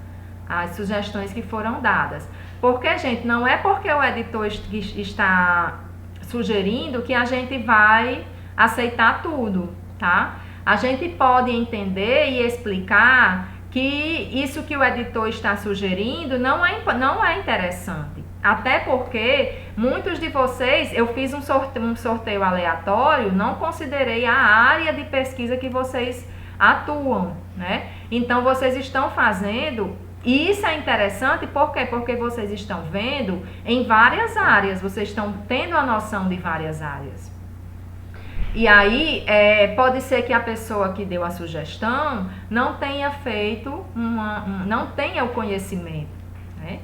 sugestões que foram dadas. Porque, gente, não é porque o editor está sugerindo que a gente vai aceitar tudo, tá? A gente pode entender e explicar que isso que o editor está sugerindo não é interessante. Até porque muitos de vocês, eu fiz um sorteio aleatório, não considerei a área de pesquisa que vocês atuam, né? Então, vocês estão fazendo, e isso é interessante, por quê? Porque vocês estão vendo em várias áreas, vocês estão tendo a noção de várias áreas. E aí, pode ser que a pessoa que deu a sugestão não tenha feito não tenha o conhecimento, né?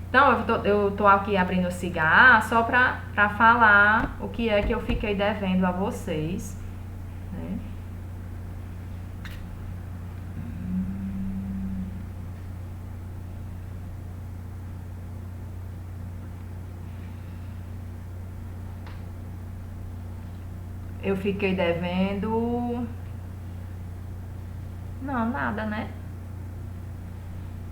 Então, eu tô aqui abrindo o cigarro só para falar o que é que eu fiquei devendo a vocês, né? Eu fiquei devendo... Não, nada, né?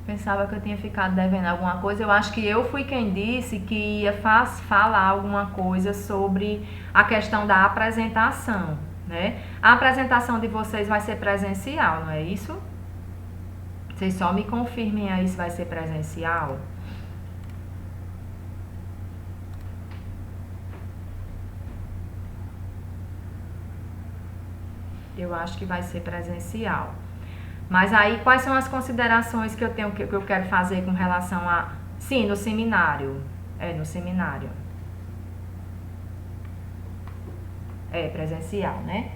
Pensava que eu tinha ficado devendo alguma coisa. Eu acho que eu fui quem disse que ia falar alguma coisa sobre a questão da apresentação, né? A apresentação de vocês vai ser presencial, não é isso? Vocês só me confirmem aí se vai ser presencial. Eu acho que vai ser presencial. Mas aí, quais são as considerações que eu quero fazer com relação a... Sim, no seminário. No seminário. Presencial, né?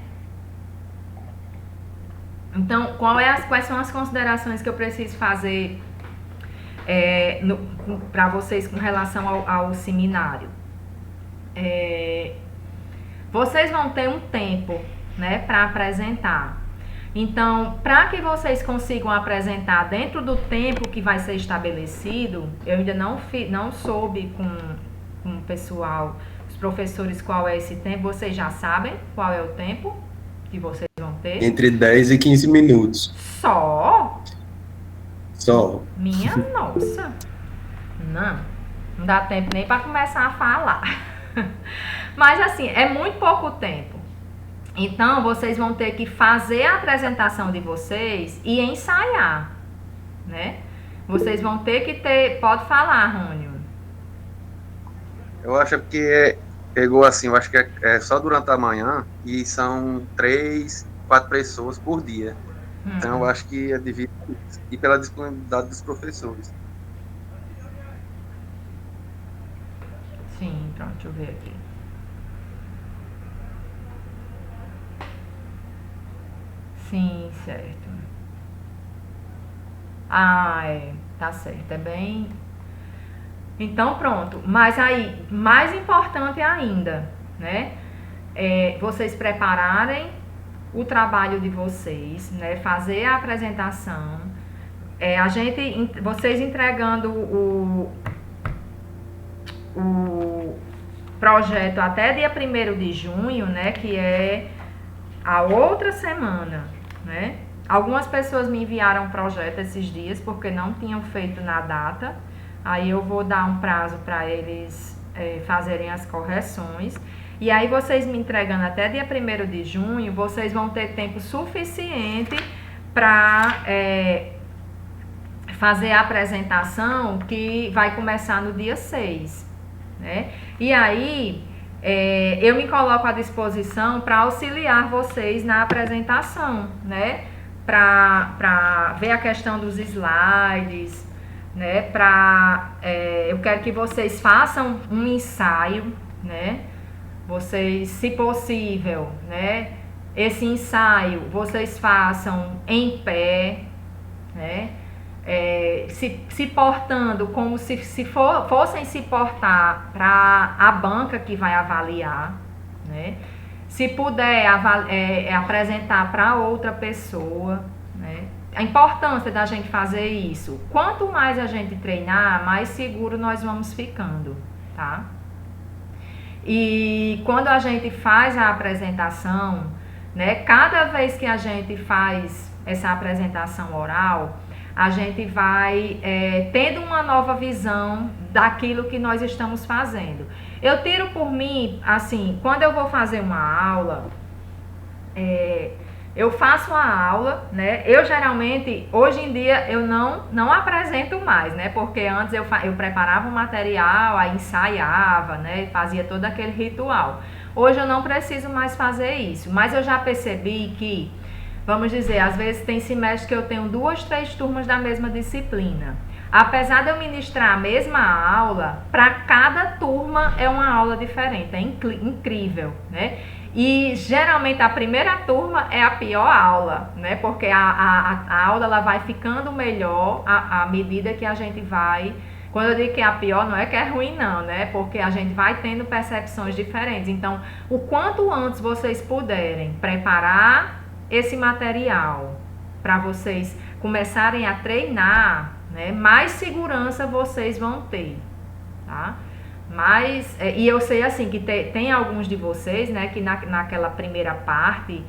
Então, quais são as considerações que eu preciso fazer para vocês com relação ao seminário? Vocês vão ter um tempo, né, para apresentar. Então, para que vocês consigam apresentar dentro do tempo que vai ser estabelecido, eu ainda não soube com o pessoal, os professores, qual é esse tempo. Vocês já sabem qual é o tempo que vocês vão ter? Entre 10 e 15 minutos. Só? Só. Minha nossa. Não dá tempo nem para começar a falar. Mas assim, é muito pouco tempo. Então, vocês vão ter que fazer a apresentação de vocês e ensaiar, né? Vocês vão ter que ter... Pode falar, Rônio. Eu acho que pegou assim, eu acho que é só durante a manhã e são 3, 4 pessoas por dia. Então, eu acho que é devido e pela disponibilidade dos professores. Sim, pronto, deixa eu ver aqui. Sim, certo. Tá certo, é bem... Então, pronto. Mas aí, mais importante ainda, né? Vocês prepararem o trabalho de vocês, né? Fazer a apresentação. Vocês entregando o projeto até dia 1º de junho, né? Que é a outra semana, né? Algumas pessoas me enviaram um projeto esses dias porque não tinham feito na data. Aí eu vou dar um prazo para eles fazerem as correções. E aí vocês me entregando até dia 1º de junho, vocês vão ter tempo suficiente para fazer a apresentação, que vai começar no dia 6, né? E aí eu me coloco à disposição para auxiliar vocês na apresentação, né? Para ver a questão dos slides, né? Eu quero que vocês façam um ensaio, né? Vocês, se possível, né? Esse ensaio vocês façam em pé, né? Se portando como se fossem se portar para a banca que vai avaliar, né? Se puder apresentar para outra pessoa, né? A importância da gente fazer isso. Quanto mais a gente treinar, mais seguro nós vamos ficando, tá? E quando a gente faz a apresentação, né? Cada vez que a gente faz essa apresentação oral, a gente vai tendo uma nova visão daquilo que nós estamos fazendo. Eu tiro por mim, assim, quando eu vou fazer uma aula, eu faço a aula, né? Eu geralmente, hoje em dia, eu não apresento mais, né? Porque antes eu preparava o material, aí ensaiava, né? Fazia todo aquele ritual. Hoje eu não preciso mais fazer isso, mas eu já percebi que, vamos dizer, às vezes tem semestre que eu tenho 2, 3 turmas da mesma disciplina. Apesar de eu ministrar a mesma aula, para cada turma é uma aula diferente, é incrível, né? E geralmente a primeira turma é a pior aula, né? Porque a aula ela vai ficando melhor à medida que a gente vai. Quando eu digo que é a pior, não é que é ruim, não, né? Porque a gente vai tendo percepções diferentes. Então, o quanto antes vocês puderem preparar esse material para vocês começarem a treinar, né? Mais segurança vocês vão ter, tá? Mas, e eu sei assim, que tem alguns de vocês, né, que naquela primeira parte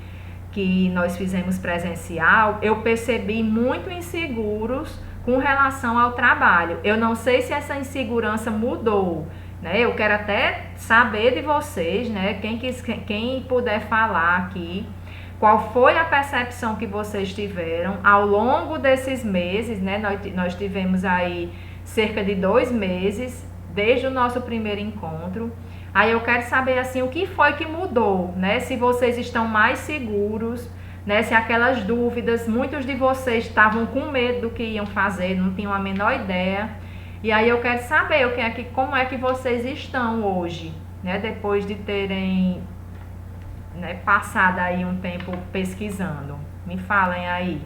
que nós fizemos presencial, eu percebi muito inseguros com relação ao trabalho. Eu não sei se essa insegurança mudou, né, eu quero até saber de vocês, né, quem puder falar aqui, qual foi a percepção que vocês tiveram ao longo desses meses, né, nós tivemos aí cerca de 2 meses, desde o nosso primeiro encontro. Aí eu quero saber assim o que foi que mudou, né? Se vocês estão mais seguros, né? Se aquelas dúvidas, muitos de vocês estavam com medo do que iam fazer, não tinham a menor ideia. E aí eu quero saber como é que vocês estão hoje, né? Depois de terem, né, passado aí um tempo pesquisando. Me falem aí.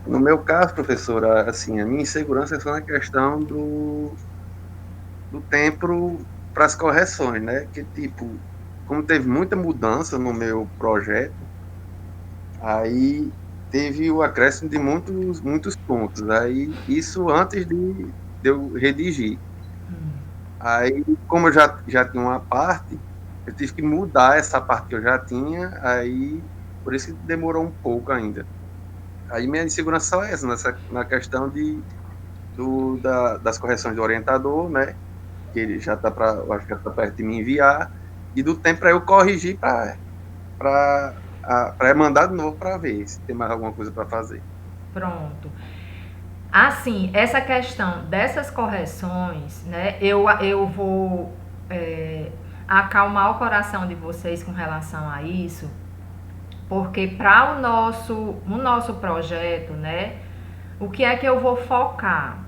No meu caso, professora, assim, a minha insegurança é só na questão do tempo para as correções, né? Que, tipo, como teve muita mudança no meu projeto, aí teve o acréscimo de muitos pontos. Aí, isso antes de eu redigir. Aí, como eu já tinha uma parte, eu tive que mudar essa parte que eu já tinha, aí, por isso que demorou um pouco ainda. Aí minha insegurança é essa, na questão das correções do orientador, né? Que ele já está acho que está perto de me enviar, e do tempo para eu corrigir para mandar de novo para ver se tem mais alguma coisa para fazer. Pronto. Assim, essa questão dessas correções, né? Eu vou acalmar o coração de vocês com relação a isso, porque para o nosso projeto, né, o que é que eu vou focar,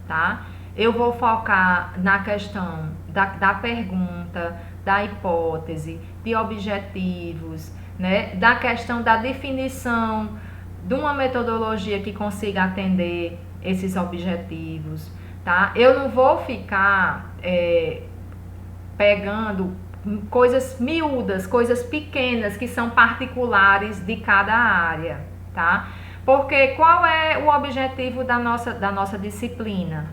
tá? Eu vou focar na questão da pergunta, da hipótese, de objetivos, né, da questão da definição de uma metodologia que consiga atender esses objetivos, tá? Eu não vou ficar pegando coisas miúdas, coisas pequenas que são particulares de cada área, tá? Porque qual é o objetivo da nossa disciplina?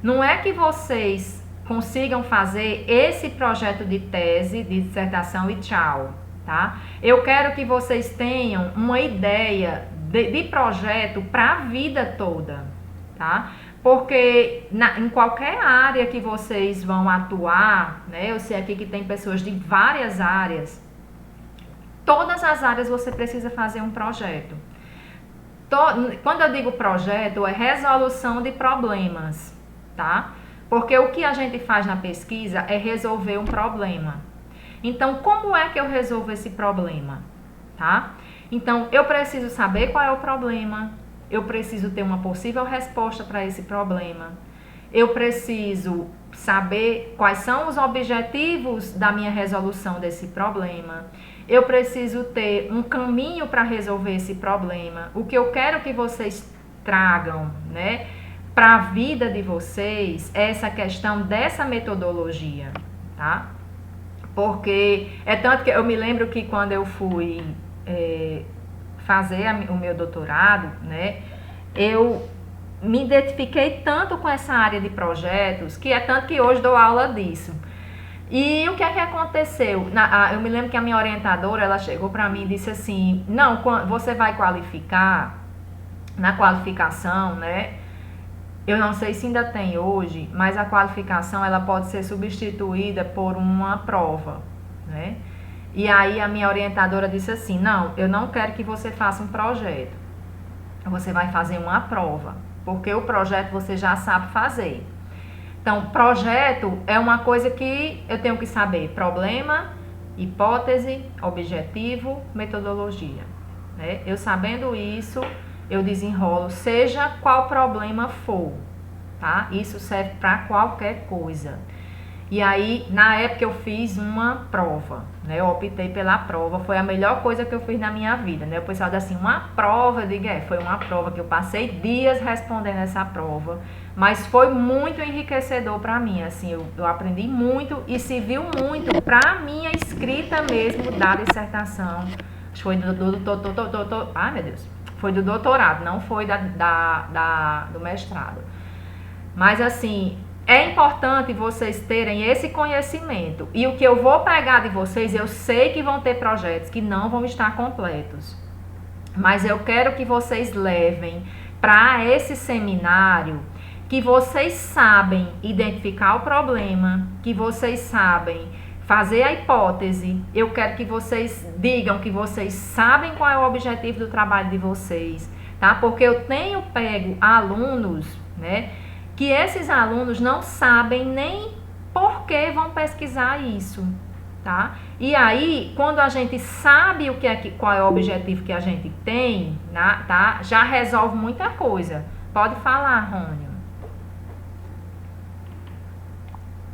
Não é que vocês consigam fazer esse projeto de tese, de dissertação e tchau, tá? Eu quero que vocês tenham uma ideia de projeto para a vida toda, tá? Porque em qualquer área que vocês vão atuar, né? Eu sei aqui que tem pessoas de várias áreas. Todas as áreas você precisa fazer um projeto. Quando eu digo projeto, é resolução de problemas, tá? Porque o que a gente faz na pesquisa é resolver um problema. Então, como é que eu resolvo esse problema, tá? Então, eu preciso saber qual é o problema. Eu preciso ter uma possível resposta para esse problema. Eu preciso saber quais são os objetivos da minha resolução desse problema. Eu preciso ter um caminho para resolver esse problema. O que eu quero que vocês tragam, né, para a vida de vocês é essa questão dessa metodologia, tá? Porque é tanto que eu me lembro que quando eu fui fazer o meu doutorado, né, eu me identifiquei tanto com essa área de projetos, que é tanto que hoje dou aula disso. E o que é que aconteceu? Eu me lembro que a minha orientadora, ela chegou para mim e disse assim, não, você vai qualificar, na qualificação, né, eu não sei se ainda tem hoje, mas a qualificação ela pode ser substituída por uma prova, né? E aí a minha orientadora disse assim, não, eu não quero que você faça um projeto, você vai fazer uma prova, porque o projeto você já sabe fazer. Então, projeto é uma coisa que eu tenho que saber, problema, hipótese, objetivo, metodologia, né? Eu sabendo isso, eu desenrolo, seja qual problema for, tá? Isso serve para qualquer coisa. E aí, na época, eu fiz uma prova, né? Eu optei pela prova, foi a melhor coisa que eu fiz na minha vida, né? O pessoal diz assim, uma prova, eu digo, foi uma prova que eu passei dias respondendo essa prova, mas foi muito enriquecedor para mim, assim, eu aprendi muito e serviu muito para minha escrita mesmo da dissertação. Acho que foi ai, meu Deus, foi do doutorado, não foi do mestrado. Mas assim, é importante vocês terem esse conhecimento. E o que eu vou pegar de vocês, eu sei que vão ter projetos que não vão estar completos. Mas eu quero que vocês levem para esse seminário que vocês sabem identificar o problema, que vocês sabem fazer a hipótese. Eu quero que vocês digam que vocês sabem qual é o objetivo do trabalho de vocês, tá? Porque eu tenho pego alunos, né? Que esses alunos não sabem nem por que vão pesquisar isso, tá? E aí, quando a gente sabe qual é o objetivo que a gente tem, tá? Já resolve muita coisa. Pode falar, Rônio.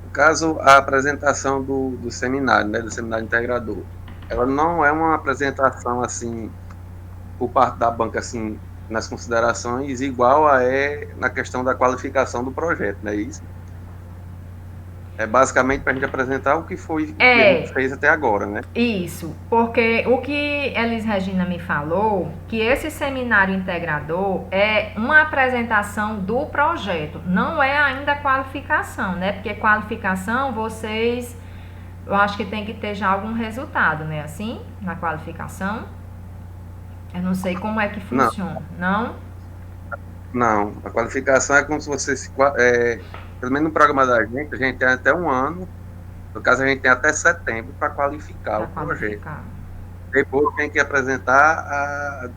No caso, a apresentação do seminário, né, do seminário integrador, ela não é uma apresentação, assim, por parte da banca, assim, nas considerações, igual na questão da qualificação do projeto, não é isso? É basicamente para a gente apresentar o que foi que a gente fez até agora, né? Isso, porque o que Elis Regina me falou, que esse seminário integrador é uma apresentação do projeto, não é ainda qualificação, né? Porque qualificação vocês, eu acho que tem que ter já algum resultado, né? Assim, na qualificação. Eu não sei como é que funciona, não? Não, a qualificação é como se você pelo menos no programa da gente, a gente tem até um ano, no caso a gente tem até setembro para qualificar o projeto. Depois tem que apresentar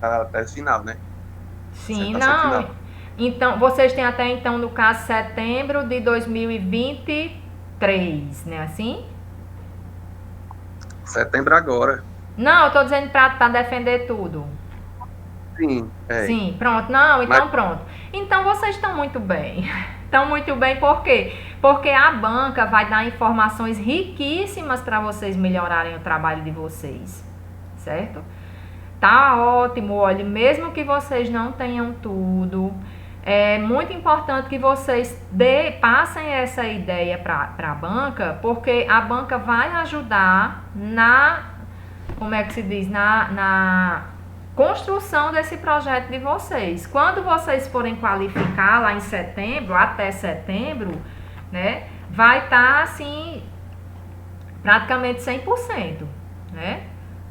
a tese final, né? Sim, não. Final. Então, vocês têm até então, no caso, setembro de 2023, né? Assim? Setembro agora. Não, eu tô dizendo para defender tudo. Sim, Sim, pronto. Não, então pronto. Então vocês estão muito bem. Estão muito bem, por quê? Porque a banca vai dar informações riquíssimas para vocês melhorarem o trabalho de vocês. Certo? Tá ótimo, olha, mesmo que vocês não tenham tudo, é muito importante que vocês passem essa ideia para a banca, porque a banca vai ajudar como é que se diz, na construção desse projeto de vocês. Quando vocês forem qualificar lá em setembro, até setembro, né, vai estar assim, praticamente 100%, né?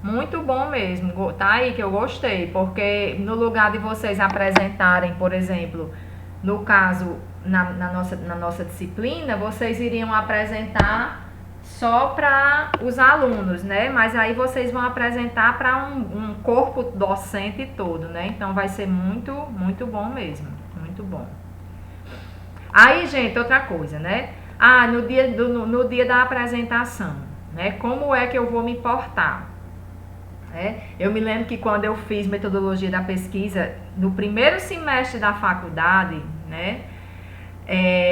Muito bom mesmo, tá aí que eu gostei, porque no lugar de vocês apresentarem, por exemplo, no caso, na nossa disciplina, vocês iriam apresentar só para os alunos, né? Mas aí vocês vão apresentar para um corpo docente todo, né? Então vai ser muito, muito bom mesmo, muito bom. Aí, gente, outra coisa, né? No dia da apresentação, né? Como é que eu vou me portar? Eu me lembro que quando eu fiz metodologia da pesquisa, no primeiro semestre da faculdade, né?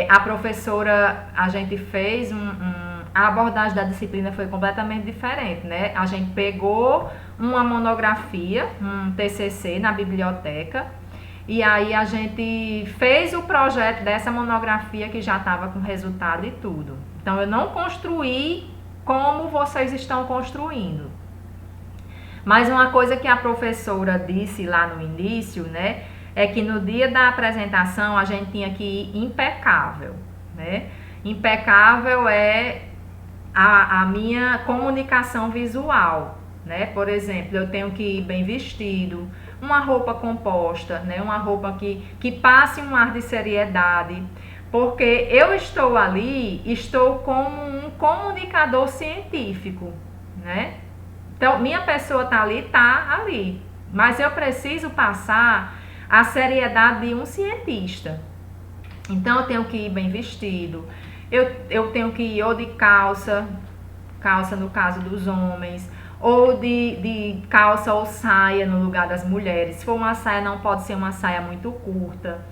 A professora, a gente fez a abordagem da disciplina foi completamente diferente, né? A gente pegou uma monografia, um TCC na biblioteca, e aí a gente fez o projeto dessa monografia que já estava com resultado e tudo. Então eu não construí como vocês estão construindo. Mas uma coisa que a professora disse lá no início, né, é que no dia da apresentação a gente tinha que ir impecável, né? Impecável é a minha comunicação visual, né? Por exemplo, eu tenho que ir bem vestido, uma roupa composta, né? Uma roupa que passe um ar de seriedade, porque eu estou como um comunicador científico, né? Então, minha pessoa tá ali, mas eu preciso passar a seriedade de um cientista. Então, eu tenho que ir bem vestido, eu tenho que ir ou de calça no caso dos homens, ou de calça ou saia no lugar das mulheres. Se for uma saia, não pode ser uma saia muito curta,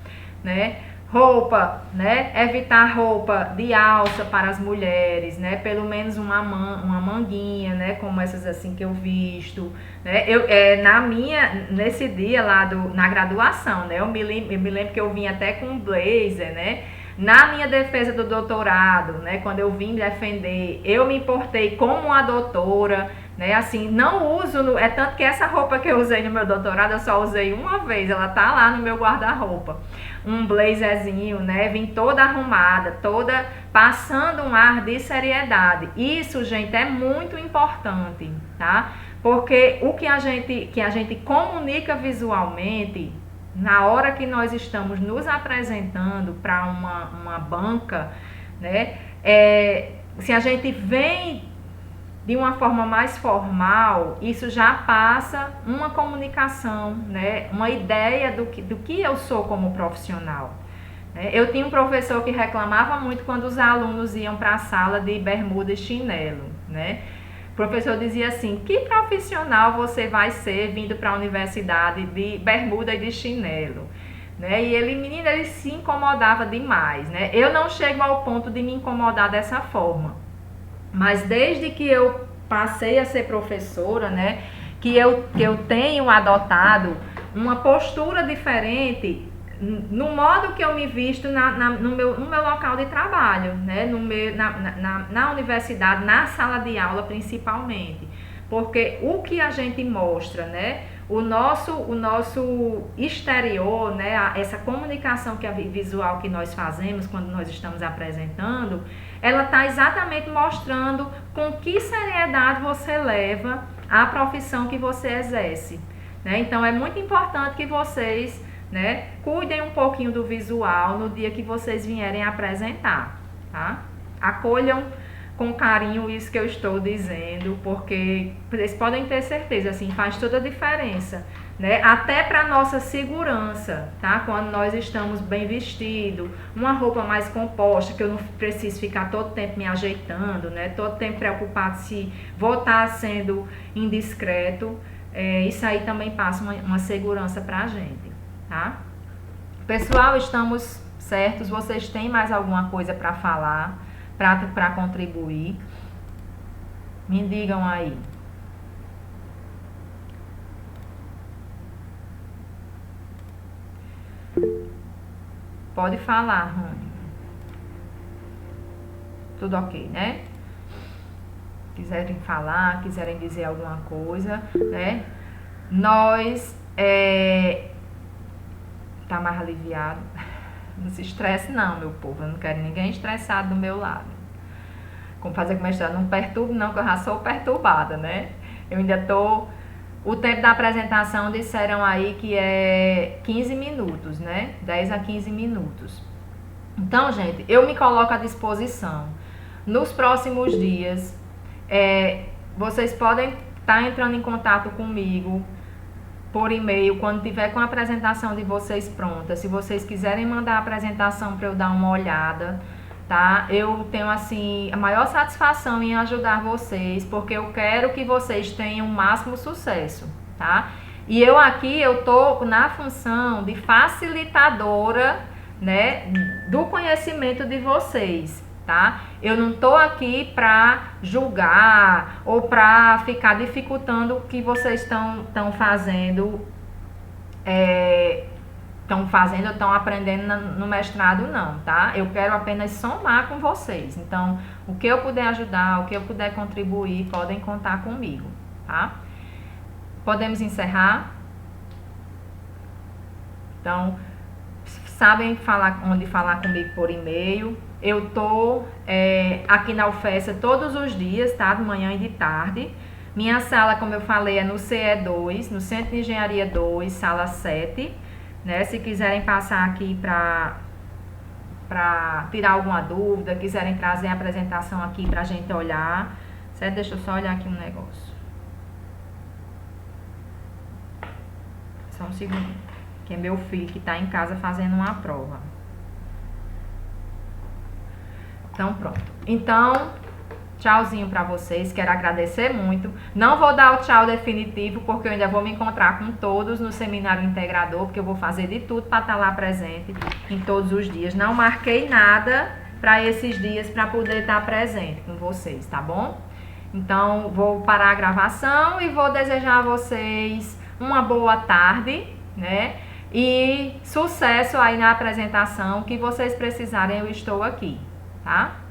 né? Roupa, né? Evitar roupa de alça para as mulheres, né? Pelo menos uma manguinha, né? Como essas assim que eu visto, né? Nesse dia lá na graduação, né? Eu me lembro que eu vim até com um blazer, né? Na minha defesa do doutorado, né? Quando eu vim defender, eu me importei como uma doutora, né? Assim, não uso, é tanto que essa roupa que eu usei no meu doutorado, eu só usei uma vez, ela tá lá no meu guarda-roupa. Um blazerzinho, né? Vim toda arrumada, toda passando um ar de seriedade. Isso, gente, é muito importante, tá? Porque o que a gente comunica visualmente, na hora que nós estamos nos apresentando para uma banca, né? Se a gente vem de uma forma mais formal, isso já passa uma comunicação, né? Uma ideia do que eu sou como profissional. Eu tinha um professor que reclamava muito quando os alunos iam para a sala de bermuda e chinelo, né? O professor dizia assim: que profissional você vai ser vindo para a universidade de bermuda e de chinelo? Né? E ele se incomodava demais, né? Eu não chego ao ponto de me incomodar dessa forma. Mas desde que eu passei a ser professora, né, que eu tenho adotado uma postura diferente no modo que eu me visto no meu local de trabalho, né, na universidade, na sala de aula principalmente. Porque o que a gente mostra, né, o nosso exterior, né, essa comunicação visual que nós fazemos quando nós estamos apresentando, ela está exatamente mostrando com que seriedade você leva a profissão que você exerce, né? Então é muito importante que vocês, né, cuidem um pouquinho do visual no dia que vocês vierem apresentar, tá? Acolham com carinho isso que eu estou dizendo, porque vocês podem ter certeza, assim, faz toda a diferença, né? Até para nossa segurança, tá? Quando nós estamos bem vestidos, uma roupa mais composta, que eu não preciso ficar todo tempo me ajeitando, né? Todo tempo preocupado se vou estar sendo indiscreto, isso aí também passa uma segurança para a gente, tá? Pessoal, estamos certos? Vocês têm mais alguma coisa para falar? Para contribuir, me digam aí. Pode falar, Rony. Tudo ok, né? Quiserem falar, quiserem dizer alguma coisa, né? Nós tá mais aliviado. Não se estresse não, meu povo. Eu não quero ninguém estressado do meu lado. Como fazer com mestrado, não perturbe não, que eu já sou perturbada, né? Eu ainda tô... O tempo da apresentação disseram aí que é 15 minutos, né? 10 a 15 minutos. Então, gente, eu me coloco à disposição. Nos próximos dias, vocês podem estar entrando em contato comigo por e-mail, quando tiver com a apresentação de vocês pronta. Se vocês quiserem mandar a apresentação para eu dar uma olhada, tá? Eu tenho, assim, a maior satisfação em ajudar vocês, porque eu quero que vocês tenham o máximo sucesso, tá? E eu tô na função de facilitadora, né, do conhecimento de vocês, tá? Eu não tô aqui para julgar ou para ficar dificultando o que vocês estão fazendo, estão aprendendo no mestrado, não, tá? Eu quero apenas somar com vocês. Então, o que eu puder ajudar, o que eu puder contribuir, podem contar comigo, tá? Podemos encerrar? Então, sabem onde falar comigo por e-mail. Eu tô aqui na UFESA todos os dias, tá? De manhã e de tarde. Minha sala, como eu falei, é no CE2, no Centro de Engenharia 2, sala 7. Né? Se quiserem passar aqui para tirar alguma dúvida, quiserem trazer a apresentação aqui para a gente olhar. Certo? Deixa eu só olhar aqui um negócio. Só um segundo. Que é meu filho que está em casa fazendo uma prova. Então, pronto. Então, tchauzinho para vocês, quero agradecer muito. Não vou dar o tchau definitivo, porque eu ainda vou me encontrar com todos no Seminário Integrador, porque eu vou fazer de tudo para estar lá presente em todos os dias. Não marquei nada para esses dias para poder estar presente com vocês, tá bom? Então, vou parar a gravação e vou desejar a vocês uma boa tarde, né? E sucesso aí na apresentação. Que vocês precisarem, eu estou aqui, tá?